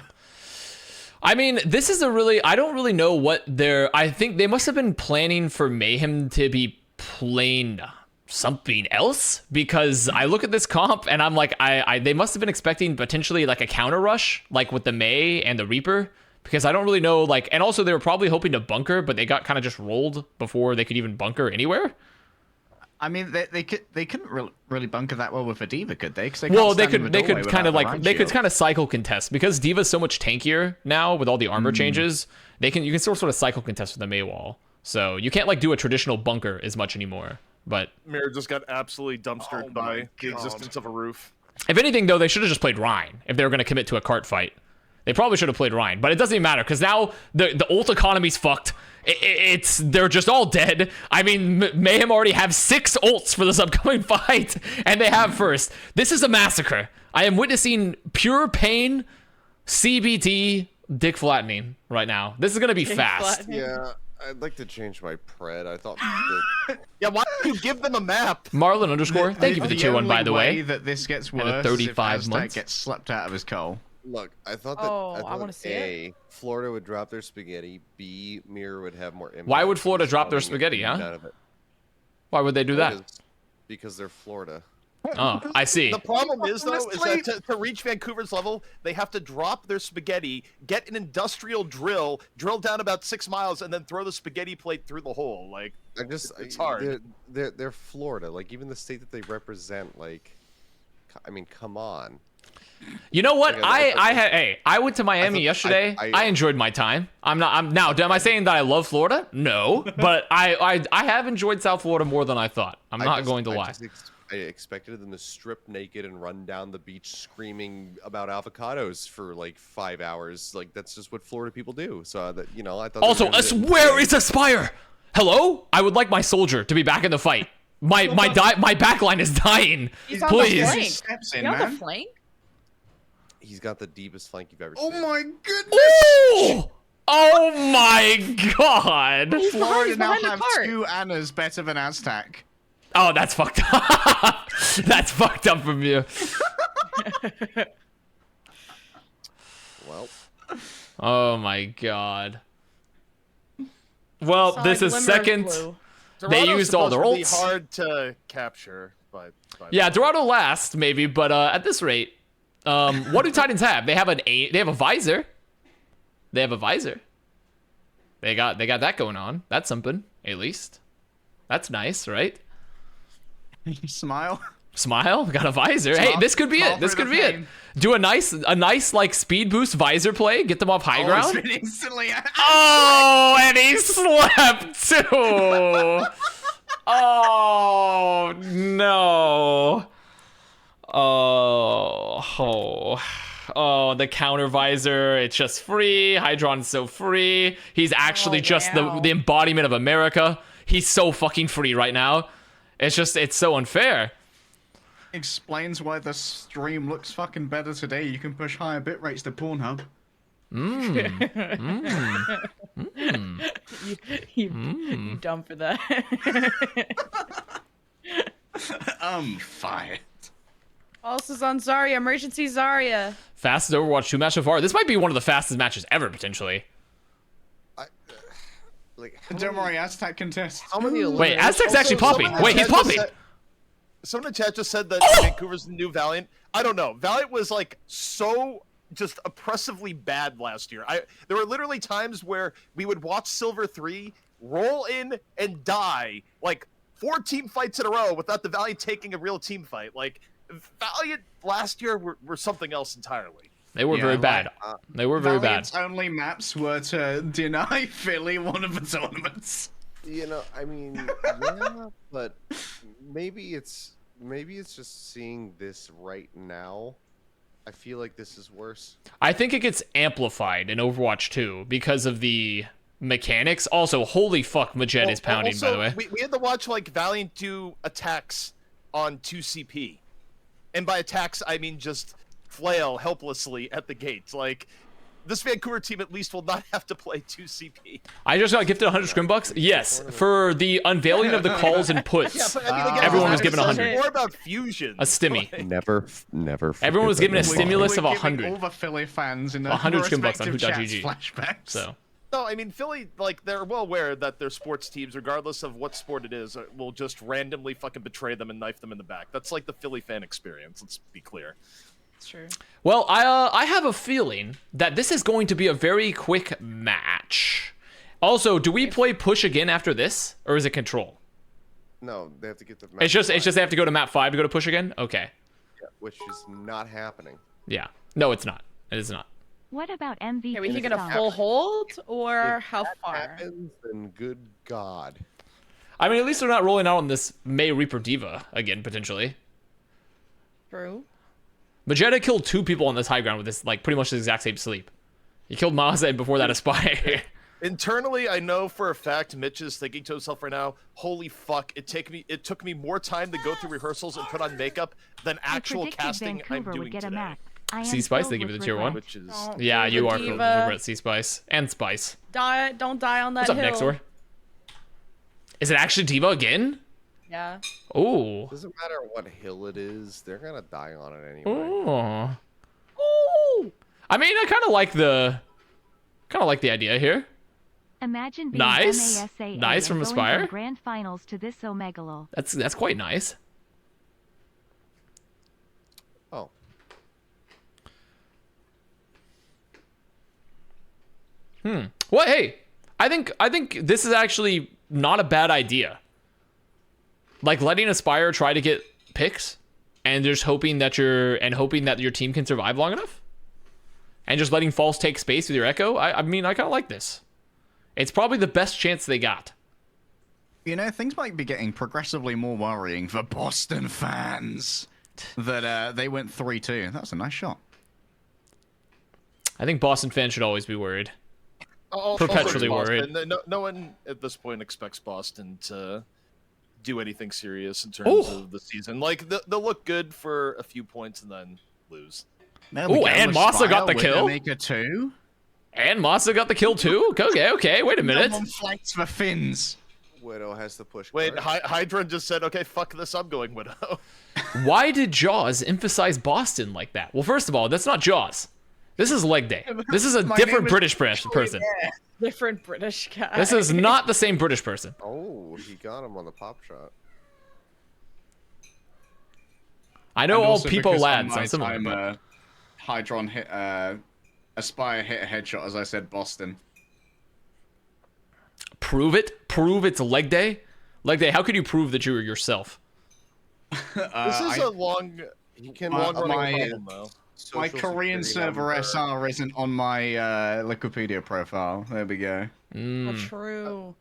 I mean, this is I don't really know what I think they must have been planning for Mayhem to be playing something else, because I look at this comp and I'm like, they must have been expecting potentially like a counter rush, like with the May and the Reaper, because I don't really know, like, and also they were probably hoping to bunker, but they got kind of just rolled before they could even bunker anywhere. I mean, they couldn't really bunker that well with a D.Va, could they? Cause they could kind of cycle contest, because D.Va's so much tankier now with all the armor changes. You can sort of cycle contest with the May wall, so you can't like do a traditional bunker as much anymore. But Mirror just got absolutely dumpstered by the existence of a roof. If anything, though, they should have just played Rhine if they were going to commit to a cart fight. They probably should have played Rhine, but it doesn't even matter, because now the ult economy's fucked. They're just all dead. I mean, Mayhem already have 6 ults for this upcoming fight, and they have first. This is a massacre. I am witnessing pure pain, CBT, dick flattening right now. This is going to be fast. Yeah, I'd like to change my pred. I thought. Yeah, why don't you give them a map? Marlon underscore, thank you for the tier 1, by the way. That this gets And worse a 35 is if months. gets slept out of his coal. Look, I thought that. Oh, I I wanna see A, Florida would drop their spaghetti. B, Mirror would have more impact. Why would Florida from drop their shelling spaghetti, and huh? none of it. Why would they do that? Because they're Florida. Oh, I see. The problem is, though, is that to reach Vancouver's level, they have to drop their spaghetti, get an industrial drill down about 6 miles, and then throw the spaghetti plate through the hole. Like, it's hard. They're Florida. Like, even the state that they represent. Like, I mean, come on. You know what? Like, I went to Miami yesterday. I enjoyed my time. Am I saying that I love Florida? No, but I have enjoyed South Florida more than I thought. I'm not going to lie. I expected them to strip naked and run down the beach screaming about avocados for like 5 hours. Like, that's just what Florida people do. So that, you know, I thought. Also, where is Aspire? Hello? I would like my soldier to be back in the fight. My backline is dying. He's Please. on the flank. Steps in, He's on the man. flank. He's got the deepest flank you've ever Oh seen. my goodness! Ooh! Oh my god! Florida now behind the have cart. 2 Annas better than Aztec. Oh, that's fucked up. That's fucked up from you. Well, Oh my god. Well, Saw this a is glimmer of second. blue. They Toronto's used all their supposed to be ults. hard to capture, but Yeah, Dorado last maybe, but at this rate, what do Titans have? They have They have a visor. They have a visor. They got that going on. That's something, at least. That's nice, right? Smile. Smile, got a visor. Hey, Smile. this could be Smile it. This through could the be it. pain. Do a nice like speed boost visor play. Get them off high ground. It's been instantly. Oh, and he slept too. Oh no. Oh, the counter visor. It's just free. Hydron's so free. He's actually just wow. the embodiment of America. He's so fucking free right now. It's so unfair. Explains why the stream looks fucking better today. You can push higher bit rates to Pornhub. You dumb for that. Fire. Also is on Zarya. Emergency Zarya. Fastest Overwatch 2 match so far. This might be one of the fastest matches ever, potentially. like, Don't worry, Aztec contest. how many? Wait, Aztec's actually popping. Wait, he's popping. Someone in chat just said that Vancouver's the new Valiant. I don't know. Valiant was like so just oppressively bad last year. There were literally times where we would watch Silver 3 roll in and die like 4 team fights in a row without the Valiant taking a real team fight. Like Valiant last year were something else entirely. They were very bad. They were very bad. Valiant's only maps were to deny Philly one of the tournaments. You know, I mean, yeah, but maybe it's just seeing this right now. I feel like this is worse. I think it gets amplified in Overwatch 2 because of the mechanics. Also, holy fuck, Majet is pounding, Also, by the way. we had to watch like Valiant do attacks on 2CP. And by attacks, I mean just flail helplessly at the gates. Like, this Vancouver team at least will not have to play 2CP. I just got gifted 100 scrim bucks. Yes, for the unveiling of the calls and puts. Yeah, but I mean, again, Everyone was it's given 100. more about fusion. A stimmy. Never. Everyone was given a stimulus of We're giving 100. all the Philly fans in the 100 scrim bucks on respective Hoot.gg. chats flashbacks. So, No, I mean Philly, like they're well aware that their sports teams, regardless of what sport it is, will just randomly fucking betray them and knife them in the back. That's like the Philly fan experience. Let's be clear. It's true. Well, I have a feeling that this is going to be a very quick match. Also, do we play push again after this, or is it control? No, they have to get the. It's just they have to go to map 5 to go to push again. Okay. Yeah, which is not happening. Yeah. No, it's not. It is not. What about MVP? Are we thinking a Stonk? full hold or If how that far? happens, then good God. I mean, at least they're not rolling out on this May Reaper Diva again potentially. True. Vegeta killed 2 people on this high ground with this like pretty much the exact same sleep. He killed Maza and before that Aspire. Internally, I know for a fact Mitch is thinking to himself right now, holy fuck, it took me more time to go through rehearsals and put on makeup than I actual predicted casting Vancouver I'm would doing get a today. map. I am C-Spice, filled they give it with the tier 1. regret. Which is Don't Yeah, do you the are diva. at C-Spice. And Spice. Don't die on that What's up, hill. Nexor? Is it actually Diva again? Yeah. Oh. Doesn't matter what hill it is, they're gonna die on it anyway. Oh. Ooh. I mean, I kind of like the idea here. Imagine being Nice. MASAA Nice from and going Aspire. from grand finals to this Omegalo. That's quite nice. Oh, Well, hey, I think this is actually not a bad idea. Like letting Aspire try to get picks, and just hoping that your team can survive long enough, and just letting False take space with your Echo. I mean, I kind of like this. It's probably the best chance they got. You know, things might be getting progressively more worrying for Boston fans that they went 3-2. That was a nice shot. I think Boston fans should always be worried. Also, Perpetually Boston. worried. No one at this point expects Boston to do anything serious in terms Ooh. of the season. Like they'll look good for a few points and then lose. There we Ooh, go. and Massa Aspire got the with kill. Maker 2. And Masa got the kill too. Okay. Wait a minute. No one flanks for Finns. Widow has the push. Wait, card. Hydra just said, "Okay, fuck this, I'm going Widow." Why did Jaws emphasize Boston like that? Well, first of all, that's not Jaws. This is Leg Day. This is a My different name is British person. Different British guy. This is not the same British person. Oh, he got him on the pop shot. I know And all also people because on lads my are similar, time, but Hydron hit Aspire hit a headshot as I said Boston. prove it. Prove it's Leg Day. Leg Day. How could you prove that you were yourself? This is a long, He can long-running my- problem, though. My Social Korean security server number. SR isn't on my Wikipedia profile. There we go. Oh, true.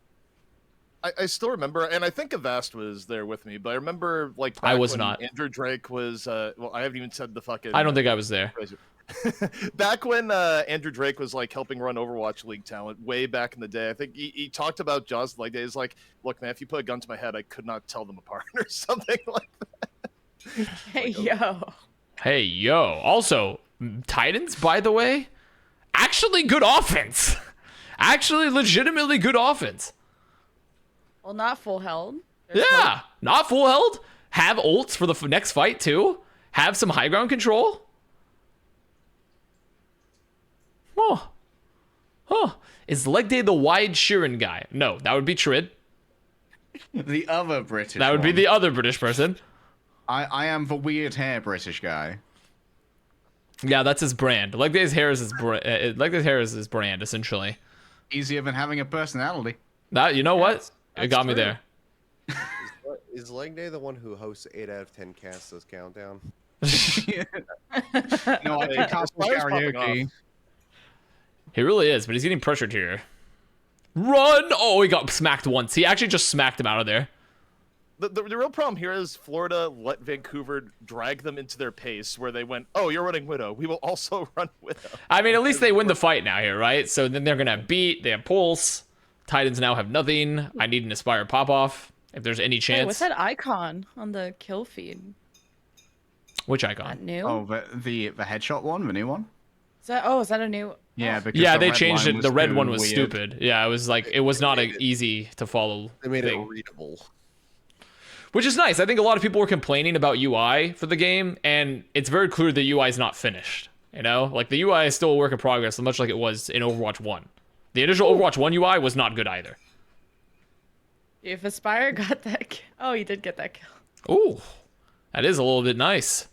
I still remember, and I think Avast was there with me, but I remember like I back was when not. Andrew Drake was. Well, I haven't even said the fucking. I don't think I was there. Back when Andrew Drake was like helping run Overwatch League talent way back in the day, I think he talked about Jaws like days like, look man, if you put a gun to my head, I could not tell them apart or something like that. Hey, yo. Hey, yo. Also, Titans, by the way, actually good offense. Actually, legitimately good offense. Well, not full held. Yeah, not full held. Have ults for the next fight too. Have some high ground control. Is Leg Day the wide Sheeran guy? No, that would be Trid. The other British. That would be one. the other British person. I am the weird hair British guy. Yeah, that's his brand. Leg Day's hair is his Leg Day's hair is his brand essentially. Easier than having a personality. That you know what? It That's got me true. there. Is Leg Day the one who hosts 8 out of 10 casts as countdown? No, I think Castle Aspire's popping Karaoke. He really is, but he's getting pressured here. Run! Oh, he got smacked once. He actually just smacked him out of there. The real problem here is Florida let Vancouver drag them into their pace where they went, oh, you're running Widow. We will also run Widow. I mean, at least they win the fight now here, right? So then they're gonna beat. They have Pulse. Titans now have nothing. I need an Aspire pop-off if there's any Hey, chance. what's that icon on the kill feed? Which That icon? new? Oh, the headshot one, the new one. Is that a new? Yeah, because Yeah, the they red changed line it. The red too one was weird. stupid. Yeah, it was like it was not an easy to follow They made thing. it readable. Which is nice. I think a lot of people were complaining about UI for the game, and it's very clear the UI is not finished. You know, like the UI is still a work in progress, much like it was in Overwatch 1. The initial Overwatch 1 UI was not good either. If Aspire got that kill. Oh, he did get that kill. Ooh, that is a little bit nice.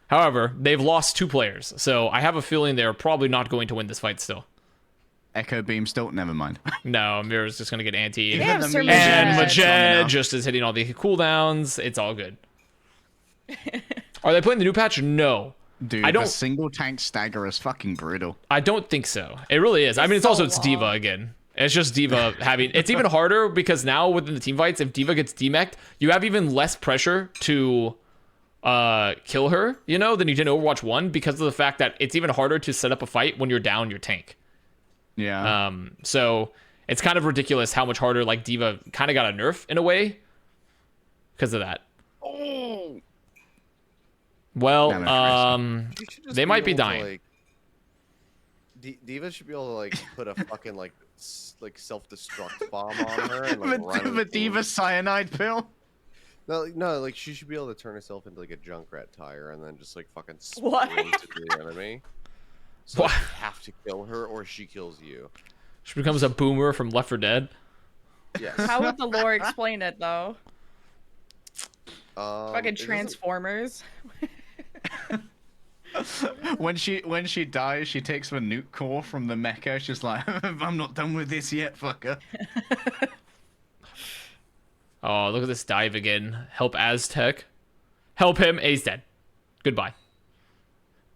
However, they've lost 2 players, so I have a feeling they're probably not going to win this fight still. Echo Beam still, never mind. No, Mirror's just going to get anti. Damn, the Sir Majed And Majed. Majed just is hitting all the cooldowns. It's all good. Are they playing the new patch? No. Dude, I don't- the single tank stagger is fucking brutal. I don't think so. It really is. I mean, it's also so Diva long. again. It's just Diva having. It's even harder because now within the team fights, if Diva gets demeched, you have even less pressure to kill her, you know, than you did in Overwatch 1 because of the fact that it's even harder to set up a fight when you're down your tank. Yeah. So it's kind of ridiculous how much harder like Diva kind of got a nerf in a way because of that. Well, Damn it, You should just they might be able to, dying. like, Diva should be able to like put a fucking like self-destruct bomb on her and like run the into Diva cyanide pill. No, like she should be able to turn herself into like a Junkrat tire and then just like fucking What? sprint into the enemy. So like, you have to kill her or she kills you. She becomes a boomer from Left 4 Dead. Yes. How would the lore explain it though? Fucking it doesn't- Transformers. When she dies, she takes the nuke core from the mecha. She's like, I'm not done with this yet, fucker. Oh, look at this dive again. Help Aztec. Help him. He's dead. Goodbye.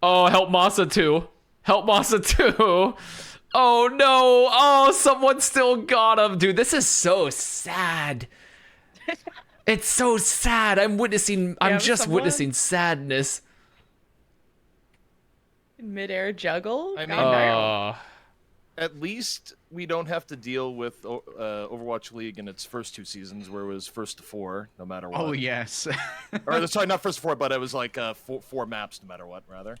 Oh, help Masa too. Help Masa too. Oh no. Oh, someone still got him. Dude, this is so sad. It's so sad. I'm just someone? witnessing sadness. Midair juggle. I mean, God, at least we don't have to deal with Overwatch League in its first 2 seasons, where it was first to 4, no matter what. Oh yes. Or sorry, not first to 4, but it was like 4 maps, no matter what, rather.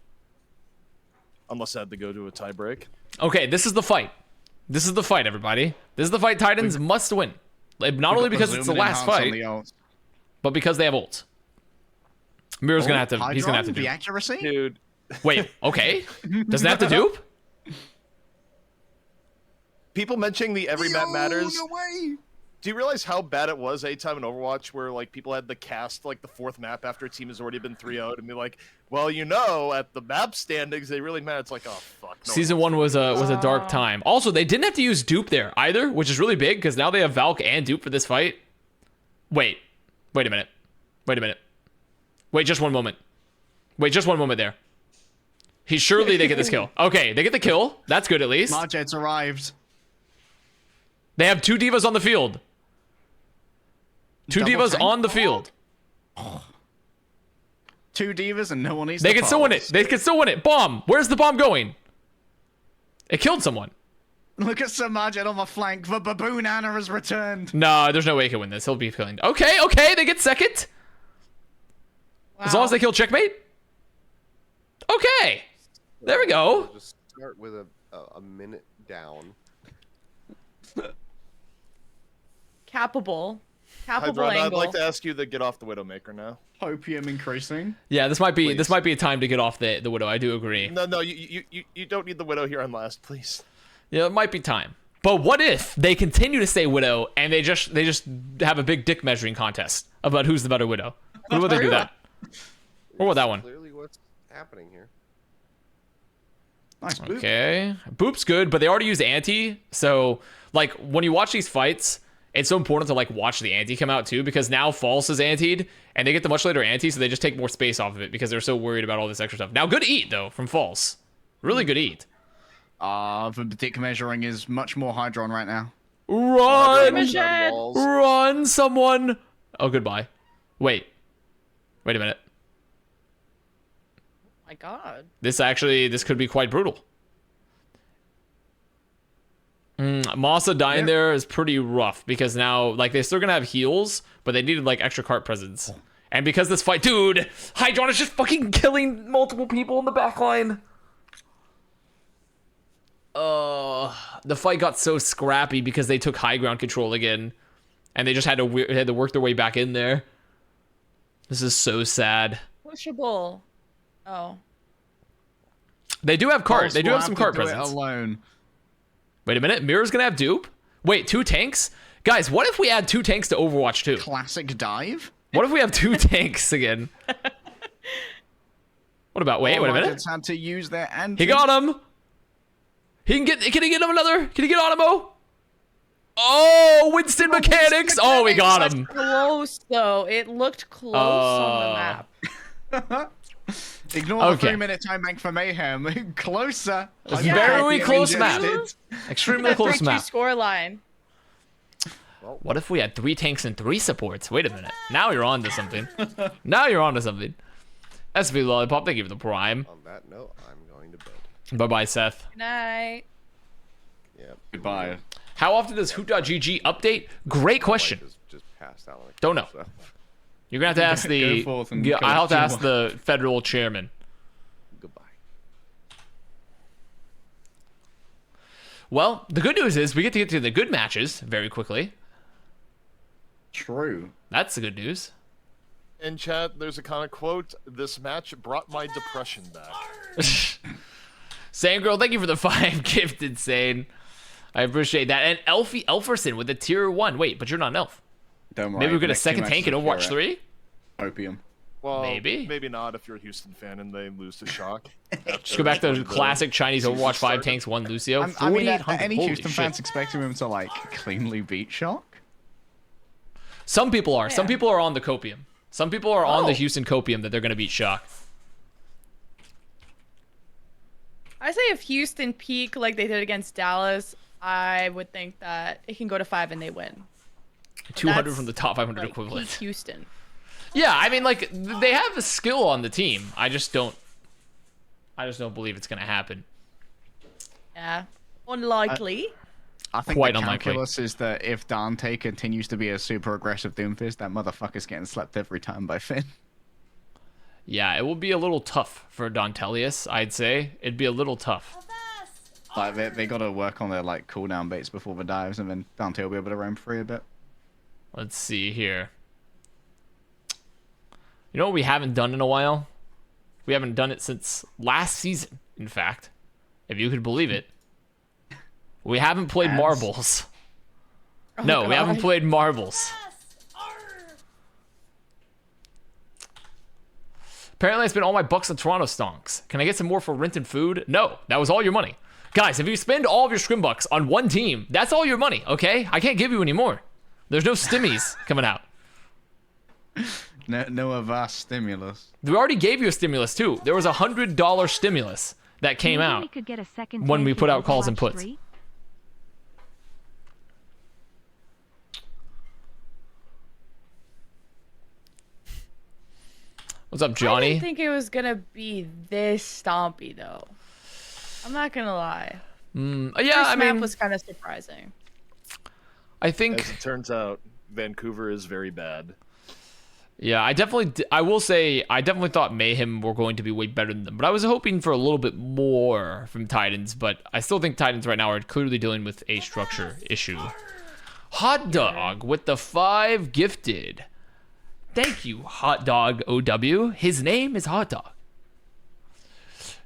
Unless I had to go to a tie break. Okay, this is the fight. This is the fight, everybody. This is the fight Titans must win. Not only because it's the last fight, but because they have ult. Mirror's gonna have to. He's gonna have to the dupe. accuracy. Dude, Wait, okay. Doesn't have to dupe? people mentioning the every map matters. No way. Do you realize how bad it was anytime in Overwatch where like people had to cast like the 4th map after a team has already been 3-0'd and be like, well, you know, at the map standings they really matter. It's like, oh fuck. No Season 1 was a dark time. Also, they didn't have to use dupe there either, which is really big because now they have Valk and dupe for this fight. Wait a minute. Wait just one moment. There. Surely they get this kill. Okay, they get the kill. That's good at least. Marjet's arrived. They have 2 divas on the field. 2 Double divas tank? on the field. 2 divas and no one needs. They can still win it. They can still win it. Bomb. Where's the bomb going? It killed someone. Look at Sir Marjet on the flank. The baboon Anna has returned. No, there's no way he can win this. He'll be killing. Okay, they get second. As long as they kill checkmate. Okay. There we go. We'll just start with a minute down. Capable Hydron, I'd angle. like to ask you to get off the Widowmaker now. Opium increasing. Yeah, this might be a time to get off the Widow. I do agree. No, you don't need the Widow here on last, please. Yeah, it might be time. But what if they continue to stay Widow and they just have a big dick measuring contest about who's the better Widow? What would they do that? Or what that one? Clearly, what's happening here? Nice. Boop. Okay. Boop's good, but they already used anti. So, like, when you watch these fights, it's so important to, like, watch the anti come out, too, because now False is antied, and they get the much later anti, so they just take more space off of it because they're so worried about all this extra stuff. Now, good eat, though, from False. Really good eat. The dick measuring is much more Hydron right now. Run! Majed. Run, someone! Oh, goodbye. Wait a minute. My God. This could be quite brutal. Masa dying there is pretty rough because now, like, they're still gonna have heals, but they needed, like, extra cart presence. And because this fight, dude, Hydron is just fucking killing multiple people in the backline. The fight got so scrappy because they took high ground control again, and they just had to work their way back in there. This is so sad. Pushable. Oh. They do have cart. False They do will have some to cart do it presence. alone. Wait a minute. Mirror's gonna have dupe. Wait, 2 tanks? Guys, what if we add 2 tanks to Overwatch 2? Classic dive. What if we have 2 tanks again? What about? Wait a minute. Just had to use their anti. He got him. Can he get him another? Can he get Onimo? Oh, Winston Mechanics. Oh, we got him. Close though. It looked close on the map. Ignore the 3-minute time bank for Mayhem. Closer. It's very close map. Extremely close 3-2 map. score line. What if we had 3 tanks and 3 supports? Wait a minute. Now you're on to something. Now you're on to something. SV Lollipop, thank you for the prime. On that note, I'm going to bed. Bye-bye, Seth. Good night. Yep. Goodbye. How often does Hoot.gg update? Great question. Just passed out. Don't know. You're going to have to ask the... I'll have to ask the federal chairman. Goodbye. Well, the good news is we get to get to the good matches very quickly. True. That's the good news. In chat, there's a kind of quote, "This match brought my depression back." Sane Girl, thank you for the 5 gifted, Sane. I appreciate that. And Elfie Elferson with the tier 1. Wait, but you're not an elf. Don't worry. Maybe we'll get a next 2 second tank in matches are Overwatch pure 3? Opium. Well, Maybe not if you're a Houston fan and they lose to Shock. Just go back to the classic Chinese Overwatch 5 tanks, 1 Lucio. I mean, are 4,800. any Holy Houston shit. fans expecting him to, like, cleanly beat Shock? Some people are. Some Yeah. people are on the copium. Some people are on the Oh. Houston copium that they're going to beat Shock. I say if Houston peak like they did against Dallas, I would think that it can go to 5 and they win. 200 That's, from the top 500 like, equivalent. peak Houston. Yeah, I mean, like, they have the skill on the team. I just don't believe it's going to happen. Yeah. Unlikely. I think Quite the unlikely. calculus is that if Dante continues to be a super aggressive Doomfist, that motherfucker's getting slept every time by Finn. Yeah, it will be a little tough for Dantelius, I'd say. It'd be a little tough. Like, they got to work on their, like, cooldown baits before the dives, and then Dante will be able to roam free a bit. Let's see here. You know what we haven't done in a while? We haven't done it since last season, in fact. If you could believe it. We haven't played marbles. No, we haven't played marbles. Apparently I spent all my bucks on Toronto stonks. Can I get some more for rent and food? No, that was all your money. Guys, if you spend all of your scrim bucks on one team, that's all your money, okay? I can't give you any more. There's no stimmies coming out. No Avast stimulus. We already gave you a stimulus too. There was a $100 stimulus that came Maybe out we could get a second when we tank put in out calls and Overwatch puts. 3? What's up, I Johnny? didn't think it was gonna be this stompy though. I'm not gonna lie. Yeah, First I mean, map was kind of surprising. I As think, it turns out, Vancouver is very bad. yeah, I will say, I definitely thought Mayhem were going to be way better than them, but I was hoping for a little bit more from Titans, but I still think Titans right now are clearly dealing with a structure issue. Hot Dog with the 5 gifted. Thank you, Hot Dog OW. His name is Hot Dog.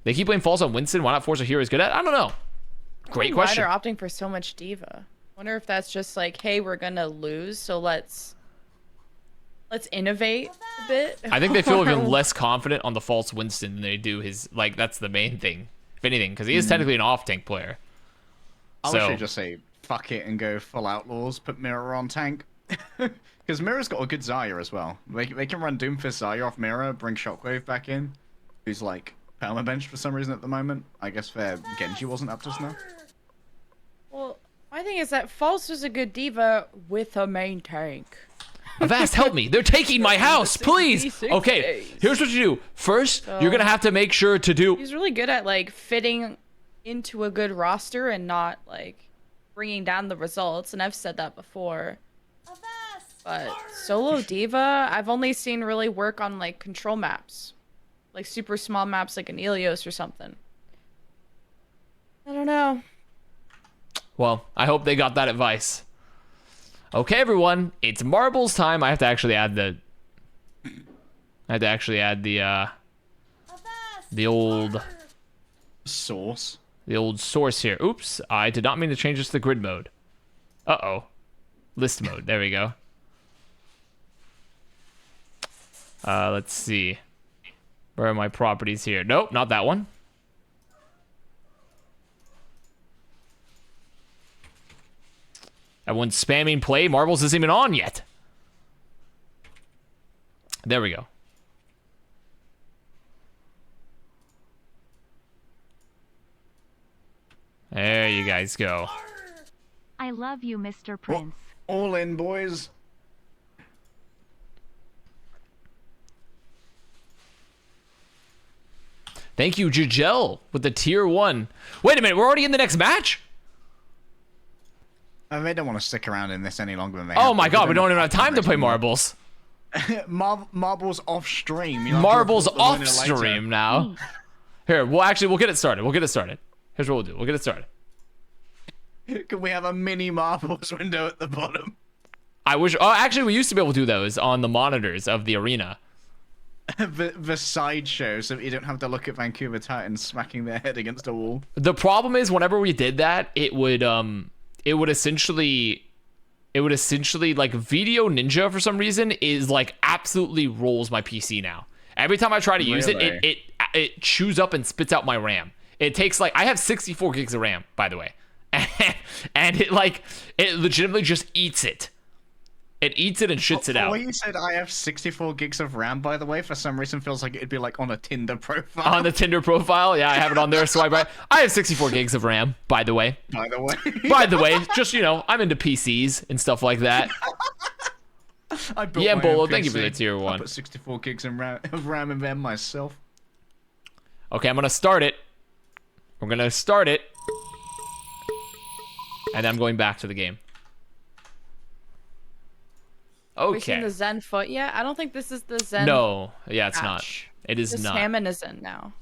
They keep playing false on Winston. Why not force a hero is good at? I don't know. Great question. Why they're opting for so much diva? Wonder if that's just like, hey, we're gonna lose, so let's innovate a bit. I think they feel even less confident on the false Winston than they do his, like, that's the main thing. If anything, because he is technically an off-tank player. I'll So- actually just say fuck it and go full outlaws, put Mirror on tank. Because Mirror's got a good Zarya as well. They can run Doomfist Zarya off Mirror, bring Shockwave back in, who's like permabenched for some reason at the moment. I guess their Genji wasn't up to snuff. Well, my thing is that False is a good diva with a main tank. Avast, help me. They're taking my house, please. 66 Okay, days. here's what you do. First, you're going to have to make sure to do... He's really good at like fitting into a good roster and not like bringing down the results. And I've said that before. But solo diva, I've only seen really work on like control maps, like super small maps like an Ilios or something. I don't know. Well, I hope they got that advice. Okay, everyone, it's marbles time. I have to actually add the... the old... Sauce. the old source here. Oops, I did not mean to change this to grid mode. Uh-oh. List mode. There we go. Let's see. Where are my properties here? Nope, not that one. Everyone's spamming play. Marbles isn't even on yet. There we go. There you guys go. I love you, Mr. Prince. All in, boys. Thank you, Jujel, with the tier 1. Wait a minute, we're already in the next match? They don't want to stick around in this any longer than they Oh have my to. god, we don't even have time to play marbles. Marbles off stream. Marbles off stream now. Here, we'll get it started. Here's what we'll do. We'll get it started. Can we have a mini marbles window at the bottom? I wish. Oh, actually, we used to be able to do those on the monitors of the arena. the sideshow, so you don't have to look at Vancouver Titans smacking their head against a wall. The problem is, whenever we did that, it would essentially like Video Ninja for some reason is like absolutely rolls my PC now. Every time I try to use it chews up and spits out my RAM. It takes like I have 64 gigs of RAM, by the way, and it legitimately just eats it. It eats it and shits it out. When you said I have 64 gigs of RAM, by the way, for some reason feels like it'd be like on a Tinder profile. On the Tinder profile? Yeah, I have it on there. Swipe right. I have 64 gigs of RAM, by the way. By the way, just, I'm into PCs and stuff like that. Yeah, Bolo, thank you for the tier 1. I put 64 gigs of RAM in there myself. Okay, I'm going to start it. We're going to start it. And then I'm going back to the game. Okay. Have we seen the Zen foot yet? I don't think this is the Zen. No, yeah, it's patch. not. It is Just not. Hammond is in now.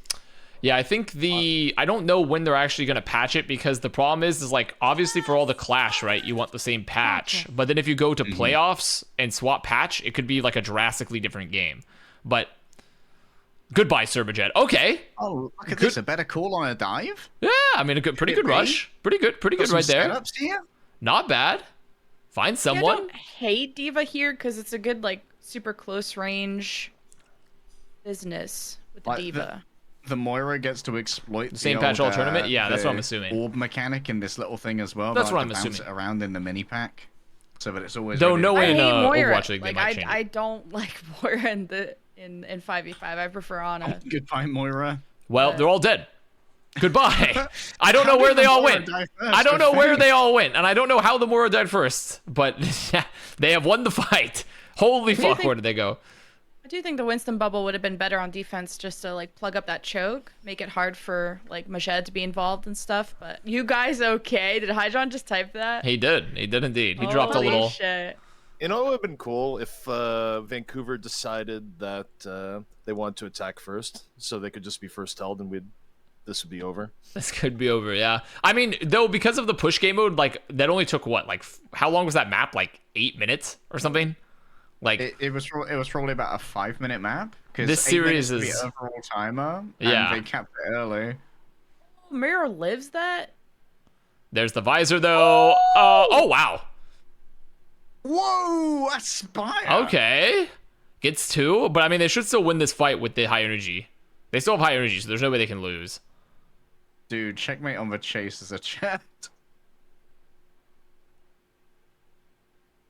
Yeah, I think I don't know when they're actually going to patch it, because the problem is like, obviously for all the Clash, right, you want the same patch. Okay. But then if you go to playoffs and swap patch, it could be like a drastically different game. But goodbye, Serbajet. Okay. Oh, look at this. A better call on a dive? Yeah, I mean, pretty good rush. Pretty good right there. Setups here? Not bad. Find someone. I don't hate D.Va here because it's a good, like, super close range business with the D.Va. The Moira gets to exploit the same patch all tournament? Yeah, that's what I'm assuming. Orb mechanic in this little thing as well. That's what I'm assuming. Bounce it around in the mini pack, so that it's always. Though no way in Moira. Overwatch League they might change it. I don't like Moira in 5v5. I prefer Ana. Goodbye, Moira. Well, they're all dead. Goodbye. I don't know where they all went. I don't know where they all went, and I don't know how the Moira died first, but they have won the fight. Holy fuck, where did they go? I do think the Winston bubble would have been better on defense, just to like plug up that choke, make it hard for like Majed to be involved and stuff. But you guys okay? Did Hydron just type that? He did indeed. He dropped a little. Shit. It would have been cool if Vancouver decided that they wanted to attack first, so they could just be first held, and this would be over. This could be over, yeah. I mean, though, because of the push game mode, like that only took what, like how long was that map? Like 8 minutes or something. Like it was probably about a 5-minute map. This series is the overall timer. Yeah, and they capped it early. Mirror lives that. There's the visor though. Oh wow. Whoa, Aspire. Okay, gets 2, but I mean they should still win this fight with the high energy. They still have high energy, so there's no way they can lose. Dude, checkmate on the chase is a chat.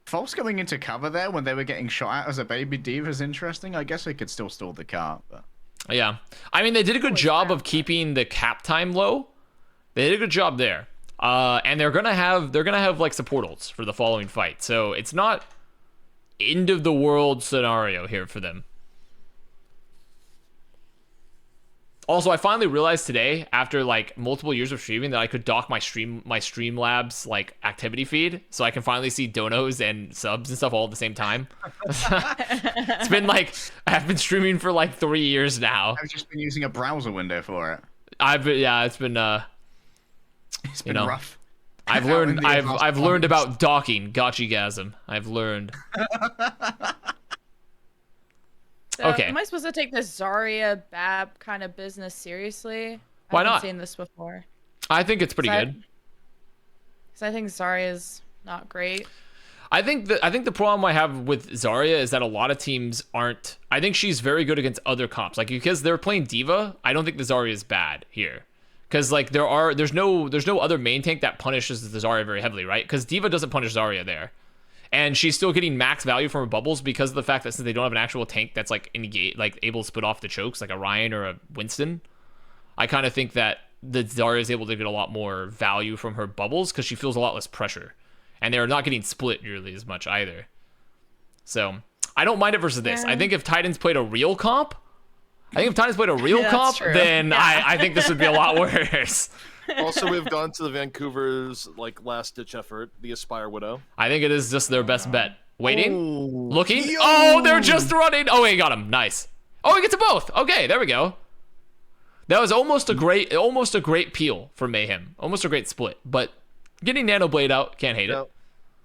False going into cover there when they were getting shot at as a baby D.Va is interesting. I guess they could still stall the car, but yeah, I mean they did a good job of keeping the cap time low. They did a good job there, and they're gonna have like support ults for the following fight, so it's not end of the world scenario here for them. Also, I finally realized today, after like multiple years of streaming, that I could dock my Streamlabs like activity feed, so I can finally see donos and subs and stuff all at the same time. It's been like I've been streaming for like 3 years now. I've just been using a browser window for it. It's been rough. I've learned about docking, gotchigasm. I've learned. So, okay. Am I supposed to take this Zarya Bab kind of business seriously? Why not? I haven't seen this before. I think it's pretty good. Because I think Zarya's not great. I think the problem I have with Zarya is that a lot of teams aren't. I think she's very good against other comps. Like because they're playing Diva, I don't think the Zarya is bad here. Because like there's no other main tank that punishes the Zarya very heavily, right? Because Diva doesn't punish Zarya there. And she's still getting max value from her bubbles because of the fact that since they don't have an actual tank that's like able to split off the chokes like a Ryan or a Winston, I kind of think that the Zarya is able to get a lot more value from her bubbles because she feels a lot less pressure. And they're not getting split nearly as much either. So I don't mind it versus this. I think if Titans played a real comp, then I think this would be a lot worse. Also, we've gone to the Vancouver's like last-ditch effort, the Aspire Widow. I think it is just their best bet. Waiting, looking. Yo! Oh, they're just running. Oh, he got him. Nice. Oh, he gets them both. Okay, there we go. That was almost a great peel for Mayhem. Almost a great split, but getting Nano Blade out, can't hate it.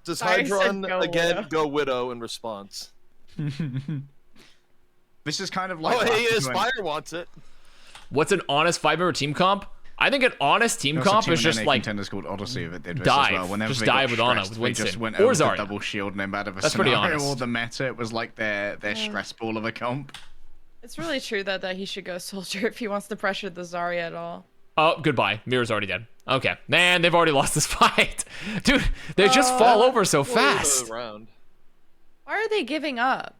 Does Hydron again go Widow in response? This is kind of like. Oh, hey, Aspire wants it. What's an honest 5-member team comp? I think an honest team comp is just like contenders called Odyssey that did this dive. as well. Whenever just they dive got with Ana, stressed, with they Winston, just went or over Zarya. the double shield and out of a That's pretty scenario honest. or the meta. It was like their stress ball of a comp. It's really true that he should go Soldier if he wants to pressure the Zarya at all. Oh, goodbye. Mirror's already dead. Okay. Man, they've already lost this fight. Dude, they just fall over so fast. Why are they giving up?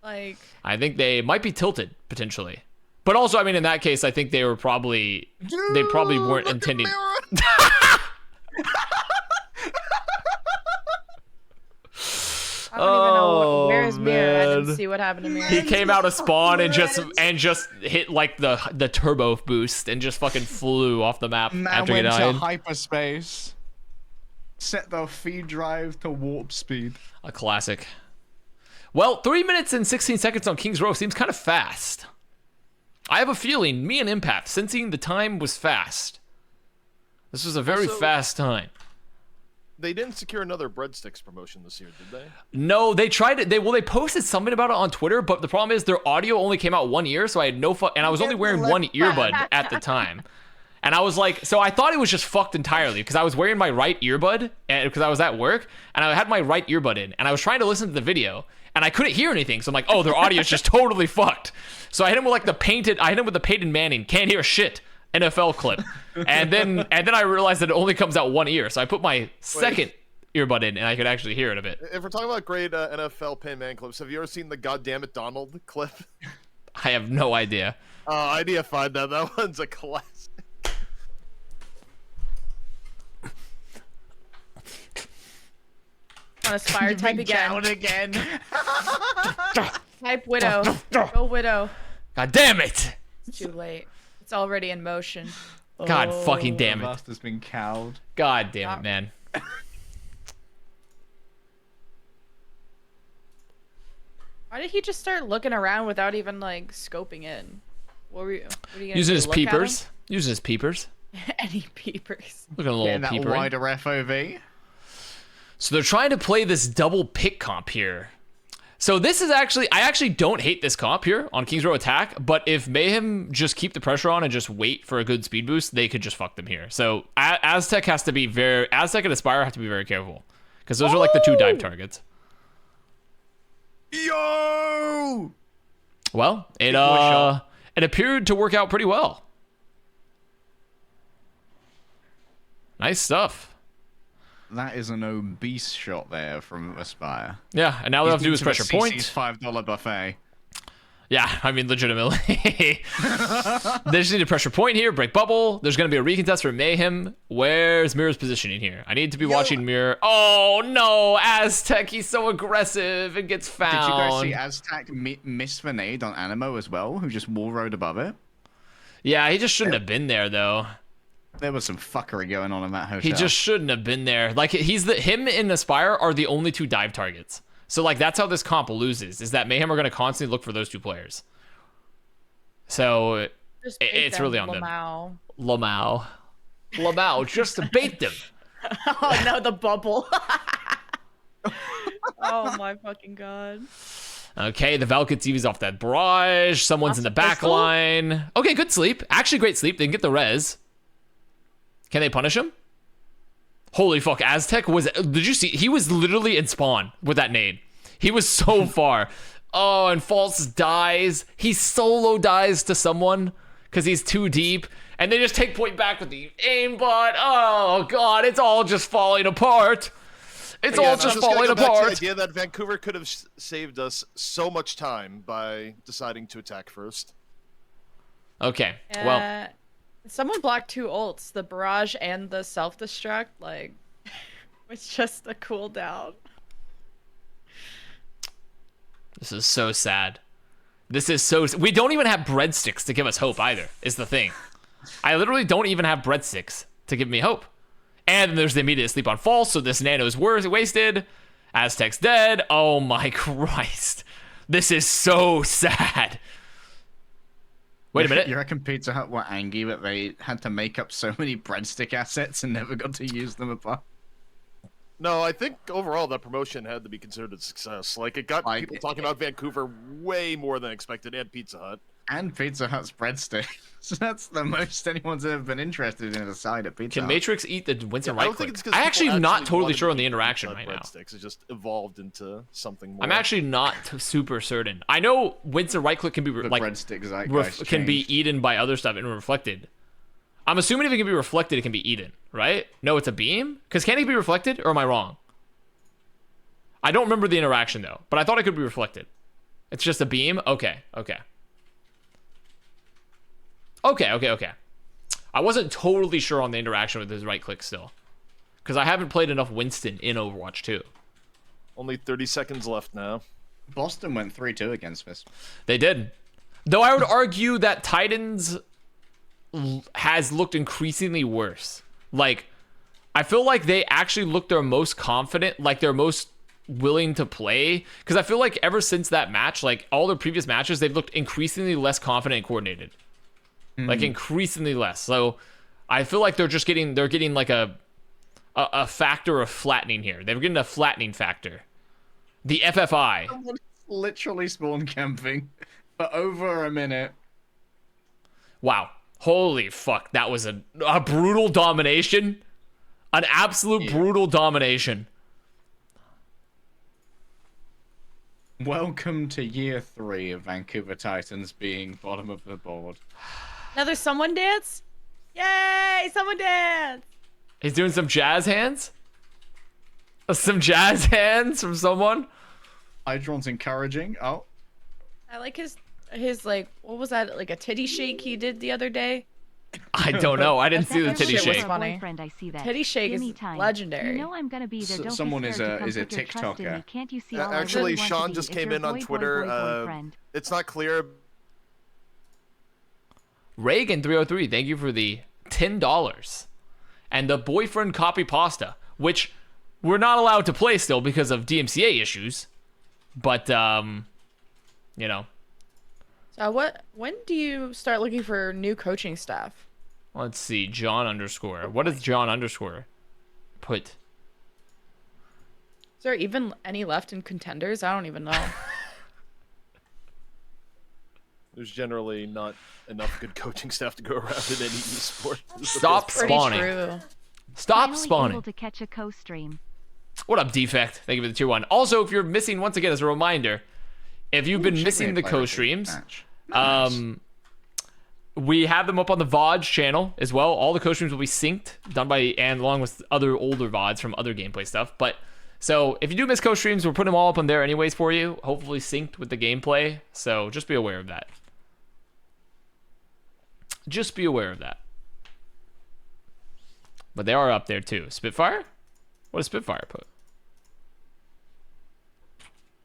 Like, I think they might be tilted, potentially. But also, I mean, in that case, I think they probably weren't intending. I don't even know where's Mirror. I didn't see what happened to Mirror. He came out of spawn and just hit like the turbo boost and just fucking flew off the map after he went died. to hyperspace. Set the feed drive to warp speed. A classic. Well, 3 minutes and 16 seconds on King's Row seems kind of fast. I have a feeling me and Impact, sensing the time was fast. This was a very fast time. They didn't secure another Breadsticks promotion this year, did they? No, they tried it. They posted something about it on Twitter, but the problem is their audio only came out 1 year, so I had and I was only wearing one earbud at the time. And I was like, so I thought it was just fucked entirely because I was wearing my right earbud because I was at work and I had my right earbud in and I was trying to listen to the video and I couldn't hear anything. So I'm like, oh, their audio is just totally fucked. So I hit him with the Peyton Manning, can't hear shit NFL clip. And then I realized that it only comes out 1 ear. So I put my second earbud in and I could actually hear it a bit. If we're talking about great NFL Peyton Manning clips, have you ever seen the Goddammit Donald clip? I have no idea. I need to find that. That one's a classic. On Aspire, type again. again. Type Widow. Go Widow. God damn it. It's too late. It's already in motion. God fucking damn it. Avast has been cowed. God damn it, man. Why did he just start looking around without even like scoping in? What are you gonna Using do, his look at him? peepers. Using his peepers. Any peepers. Look at a little Getting that peeper. wider FOV. So they're trying to play this double pick comp here. So this is actually, I actually don't hate this comp here on King's Row Attack, but if Mayhem just keep the pressure on and just wait for a good speed boost, they could just fuck them here. So Aztec and Aspire have to be very careful because those are like the two dive targets. Yo! Well, it appeared to work out pretty well. Nice stuff. That is an obese shot there from Aspire. Yeah, and now they have to do is pressure point. $5 buffet. Yeah, I mean, legitimately. They just need a pressure point here, break bubble. There's going to be a recontest for Mayhem. Where's Mirror's positioning here? I need to be watching Mirror. Oh, no, Aztec, he's so aggressive and gets found. Did you guys see Aztec miss the nade on Animo as well, who just wall rode above it? Yeah, he just shouldn't have been there, though. There was some fuckery going on in that hotel. He just shouldn't have been there. Like, him and Aspire are the only two dive targets. So, like, that's how this comp loses, is that Mayhem are going to constantly look for those two players. So, it's really on them. Lamau, just to bait them. Oh, no, the bubble. Oh, my fucking God. Okay, the Val gets Eevees off that barrage. Someone's in the back line. Okay, good sleep. Actually, great sleep. They can get the res. Can they punish him? Holy fuck, Aztec was... Did you see? He was literally in spawn with that nade. He was so far. Oh, and False dies. He solo dies to someone because he's too deep. And they just take point back with the aimbot. Oh, God, it's all just falling apart. It's all just falling apart. The idea that Vancouver could have saved us so much time by deciding to attack first. Okay, well... Someone blocked 2 ults, the barrage and the self-destruct, like, it's just a cooldown. This is so sad. This is so... We don't even have breadsticks to give us hope either, is the thing. I literally don't even have breadsticks to give me hope. And there's the immediate sleep on false, so this nano is wasted. Aztec's dead. Oh my Christ. This is so sad. Wait a minute. You reckon Pizza Hut were angry that they had to make up so many breadstick assets and never got to use them apart? No, I think overall that promotion had to be considered a success. Like, it got people talking about Vancouver way more than expected, and Pizza Hut. And Pizza Hut's breadsticks. That's the most anyone's ever been interested in a side at Pizza Hut. Can Matrix eat the Winston right click? It's I actually am not totally sure on the interaction right now. It just evolved into something more. I'm actually not super certain. I know Winston right click can be can be eaten by other stuff and reflected. I'm assuming if it can be reflected, it can be eaten, right? No, it's a beam? Because can it be reflected, or am I wrong? I don't remember the interaction, though, but I thought it could be reflected. It's just a beam? Okay. I wasn't totally sure on the interaction with his right click still. Because I haven't played enough Winston in Overwatch 2. Only 30 seconds left now. Boston went 3-2 against this. They did. Though I would argue that Titans has looked increasingly worse. Like, I feel like they actually look their most confident, like they're most willing to play. Because I feel like ever since that match, like all their previous matches, they've looked increasingly less confident and coordinated. Like increasingly less. So I feel like they're getting like a factor of flattening here. They're getting a flattening factor. The FFI. Someone's literally spawn camping for over a minute. Wow. Holy fuck. That was a brutal domination. An absolute brutal domination. Welcome to year 3 of Vancouver Titans being bottom of the board. Another someone dance? Yay! Someone dance! He's doing some jazz hands? Some jazz hands from someone? Hydron's encouraging. Oh. I like his like, what was that? Like a titty shake he did the other day? I don't know. I didn't see the titty shit was shake. funny. I see that. Titty shake is legendary. You know I'm gonna be there. Don't Someone be is scared to a come put your trust in TikToker. me. Can't you see all I Actually, really want Sean to just be? came It's in your on boy, Twitter. boyfriend. It's not clear. Reagan303, thank you for the $10. And the boyfriend copy pasta, which we're not allowed to play still because of DMCA issues. But, you know. So when do you start looking for new coaching staff? Let's see, John underscore. What does John underscore put? Is there even any left in contenders? I don't even know. There's generally not enough good coaching staff to go around in any esport. Stop spawning. True. Stop Finally spawning. able to catch a co-stream. What up, Defect? Thank you for the tier 1. Also, if you're missing, once again, as a reminder, if you've been missing the co-streams, we have them up on the VODs channel as well. All the co-streams will be synced, done by and along with other older VODs from other gameplay stuff. But so if you do miss co-streams, we're putting them all up on there anyways for you. Hopefully synced with the gameplay. So just be aware of that. Just be aware of that. But they are up there too. Spitfire? What does Spitfire put?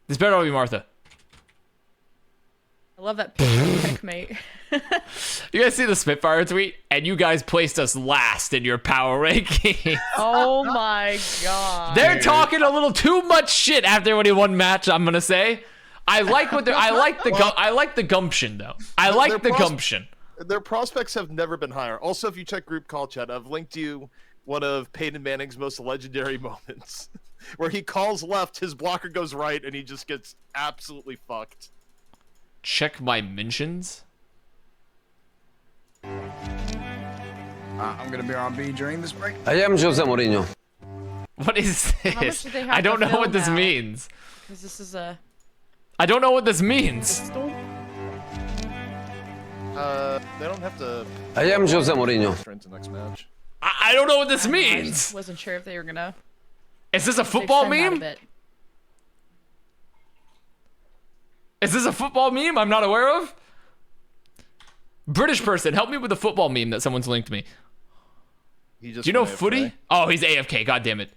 This better not be Martha. I love that pick, mate. You guys see the Spitfire tweet? And you guys placed us last in your power ranking. Oh my god. They're talking a little too much shit after only one match, I'm gonna say. I like what they're I like the gumption though. I like the gumption. Their prospects have never been higher. Also, if you check group call chat, I've linked you one of Peyton Manning's most legendary moments, where he calls left, his blocker goes right, and he just gets absolutely fucked. Check my mentions. I'm gonna be on B during this break. I am Jose Mourinho. What is How much this? do they have I don't to know what film this now? means. Because this is a. I don't know what this means. They don't have to. I am Jose Mourinho. Straight to next match. I don't know what this I means. wasn't sure if they were gonna. Is this a football extend that a meme? bit. Is this a football meme I'm not aware of? British person, help me with the football meme that someone's linked me. He just Do you know went footy? AFK. Oh, he's AFK. God damn it.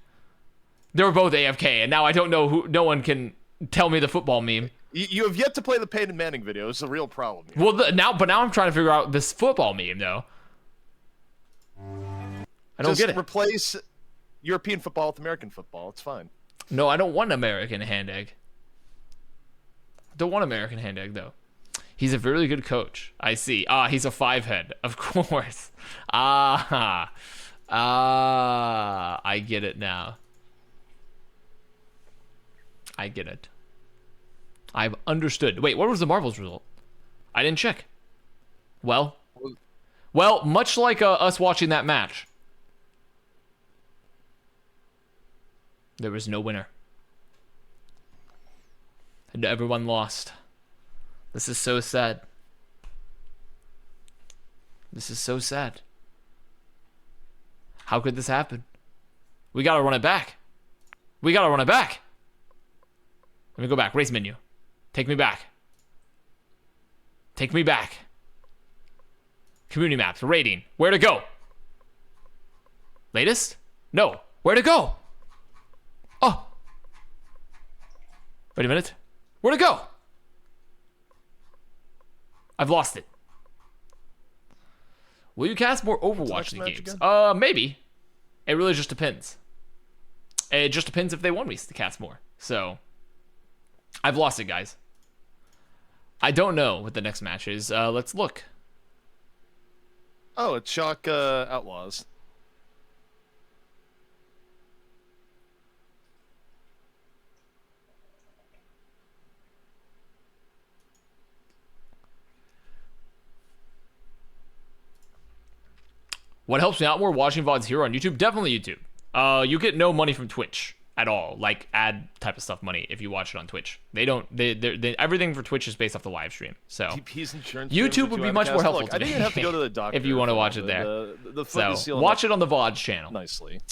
They were both AFK, and now I don't know who. No one can tell me the football meme. You have yet to play the Peyton Manning video. It's a real problem here. Well, now I'm trying to figure out this football meme though. I don't Just get it. replace European football with American football. It's fine. No, I don't want American hand egg. I don't want American hand egg though. He's a really good coach. I see. He's a 5-head, of course. I get it now. I get it. I've understood. Wait, what was the marbles result? I didn't check. Well, much like us watching that match, there was no winner. And everyone lost. This is so sad. This is so sad. How could this happen? We gotta run it back. We gotta run it back. Let me go back. Race menu. Take me back. Take me back. Community maps. Rating. Where to go? Latest? No. Where to go? Oh. Wait a minute. Where to go? I've lost it. Will you cast more Overwatch League games? Maybe. It really just depends. It just depends if they want me to cast more. So, I've lost it, guys. I don't know what the next match is. Let's look. Oh, it's Shock Outlaws. What helps me out more? Watching VODs here on YouTube? Definitely YouTube. You get no money from Twitch at all, like ad type of stuff money if you watch it on Twitch. They don't. They everything for Twitch is based off the live stream. So YouTube would be much more helpful to me. I didn't have to go to the doctor if you want to watch it there. The so watch it on the VODs channel nicely.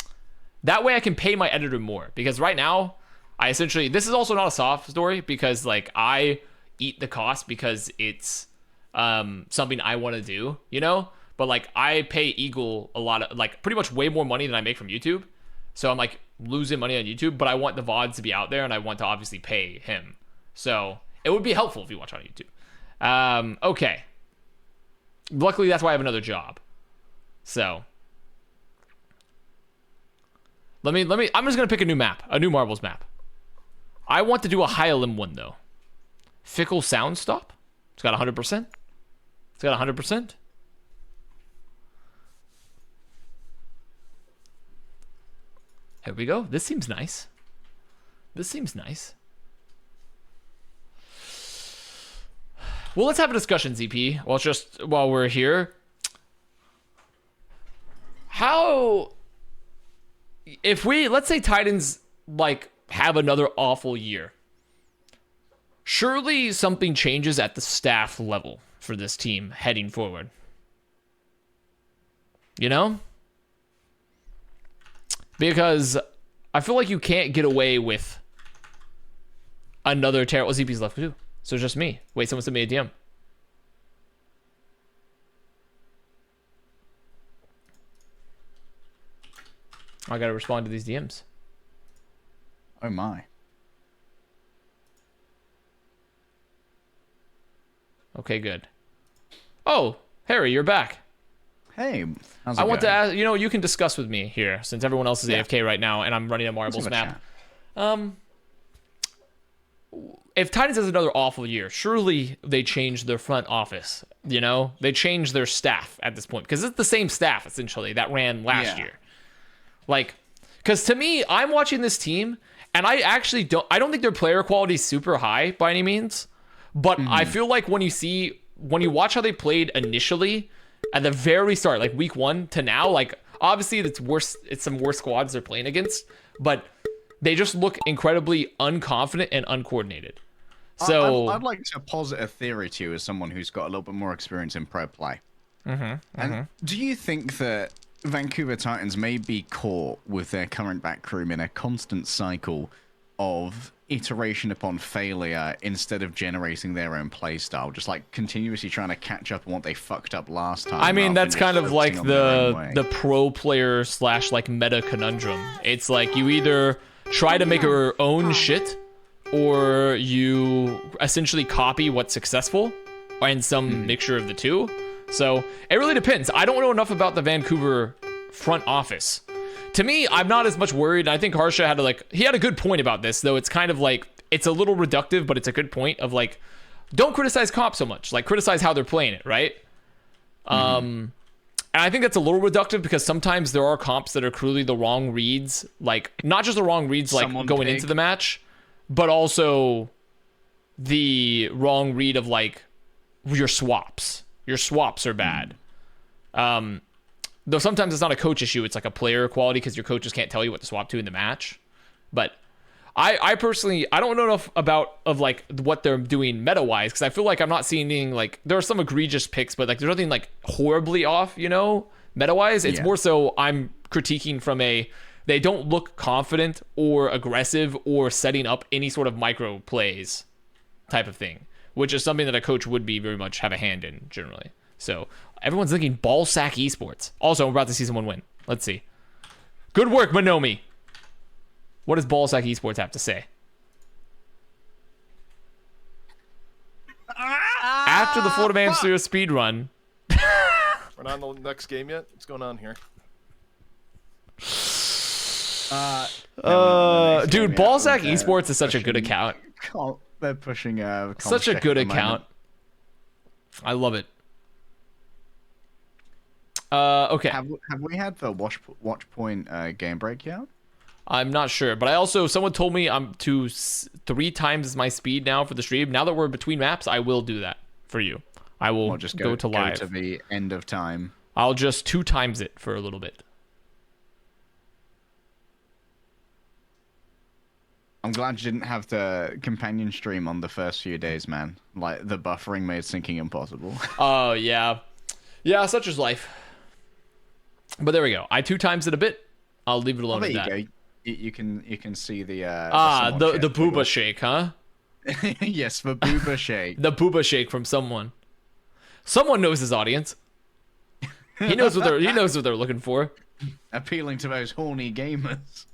That way I can pay my editor more, because right now I essentially, this is also not a soft story, because like I eat the cost because it's something I want to do, you know. But like I pay Eagle a lot of, like, pretty much way more money than I make from YouTube. So I'm like losing money on YouTube, but I want the VODs to be out there and I want to obviously pay him. So it would be helpful if you watch on YouTube. Okay. Luckily that's why I have another job. So let me I'm just going to pick a new map, a new marbles map. I want to do a high elim one though. Fickle sound stop. It's got 100%. It's got 100%. Here we go. This seems nice. This seems nice. Well, let's have a discussion, ZP. While we're here. How, if we, let's say Titans like have another awful year, surely something changes at the staff level for this team heading forward. You know? Because I feel like you can't get away with another terrible. ZP's left too. So it's just me. Wait, someone sent me a DM. I gotta respond to these DMs. Oh my. Okay, good. Oh, Harry, you're back. Hey, how's it I want to going? ask, you can discuss with me here, since everyone else is AFK right now and I'm running a marbles Let's have a map. If Titans has another awful year, surely they change their front office, They change their staff at this point, because it's the same staff, essentially, that ran last year. Like, because to me, I'm watching this team, and I don't think their player quality is super high by any means, but I feel like when you watch how they played initially, at the very start, like week 1 to now, like obviously it's worse. It's some worse squads they're playing against, but they just look incredibly unconfident and uncoordinated. So I'd like to posit a theory to you as someone who's got a little bit more experience in pro play. And do you think that Vancouver Titans may be caught with their current backroom in a constant cycle of iteration upon failure instead of generating their own playstyle, just like continuously trying to catch up on what they fucked up last time? I mean, that's kind of like the the pro player / like meta conundrum. It's like you either try to make your own shit, or you essentially copy what's successful, and some mixture of the two. So it really depends. I don't know enough about the Vancouver front office. To me, I'm not as much worried. I think Harsha had he had a good point about this, though. It's kind of like, it's a little reductive, but it's a good point of like, don't criticize comp so much. Like, criticize how they're playing it, right? And I think that's a little reductive because sometimes there are comps that are clearly the wrong reads. Like, not just the wrong reads, like going into the match, but also the wrong read of like your swaps. Your swaps are bad. Though sometimes it's not a coach issue, it's like a player quality because your coaches can't tell you what to swap to in the match. But I personally, I don't know enough about like what they're doing meta-wise, because I feel like I'm not seeing like, there are some egregious picks, but like there's nothing like horribly off, you know, meta-wise. It's more so I'm critiquing from they don't look confident or aggressive or setting up any sort of micro plays type of thing, which is something that a coach would be very much have a hand in generally. So everyone's thinking ball sack esports. Also, we're about to see someone win. Let's see. Good work, Manomi. What does ball sack esports have to say? After the Florida Man Studios speed run. We're not on the next game yet. What's going on here? Dude, ball sack esports is such a good account. They're pushing such a good account. I love it. Okay. Have we had the watch point game break yet? I'm not sure, but someone told me I'm to 3 times my speed now for the stream. Now that we're between maps, I will do that for you. I will just go to live. Go to the end of time. I'll just 2 times it for a little bit. I'm glad you didn't have the companion stream on the first few days, man. Like, the buffering made syncing impossible. Oh, yeah. Yeah, such is life. But there we go. I 2 times it a bit. I'll leave it alone at that. Go. You can see the the booba shake, huh? Yes, the booba shake. The booba shake from someone. Someone knows his audience. He knows what they're looking for. Appealing to those horny gamers.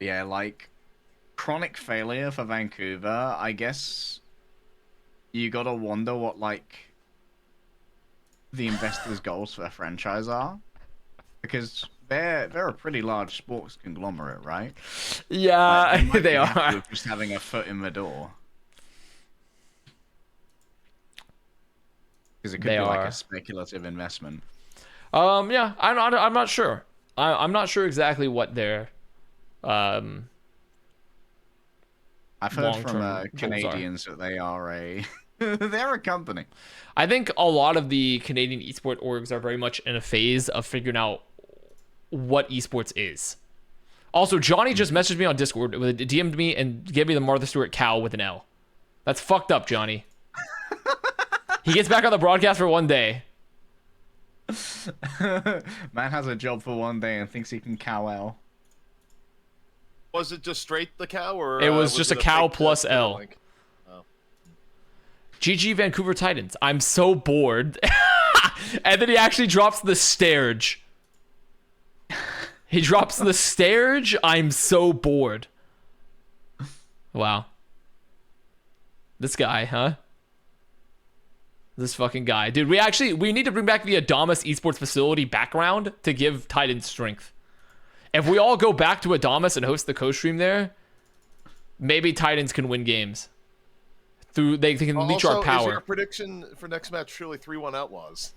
Yeah, like chronic failure for Vancouver. I guess you gotta wonder what like the investors' goals for their franchise are, because they're a pretty large sports conglomerate, right? Yeah, like, they are. Just having a foot in the door, because it could be like a speculative investment. Yeah, I'm not sure. I'm not sure exactly what they're. I've heard from Canadians that they are they're a company. I think a lot of the Canadian esport orgs are very much in a phase of figuring out what esports is. Also, Johnny just messaged me on Discord, DM'd me and gave me the Martha Stewart cow with an L. That's fucked up, Johnny. He gets back on the broadcast for 1 day. Man has a job for 1 day and thinks he can cow L. Was it just straight the cow, or it was just a cow plus L? Oh. GG Vancouver Titans. I'm so bored. And then he actually drops the Stairge. He drops the Stairge. I'm so bored. Wow. This guy, huh? This fucking guy. Dude, we need to bring back the Adamas esports facility background to give Titans strength. If we all go back to Adamas and host the co-stream there, maybe Titans can win games. They can reach our power. Is your prediction for next match truly 3-1 Outlaws?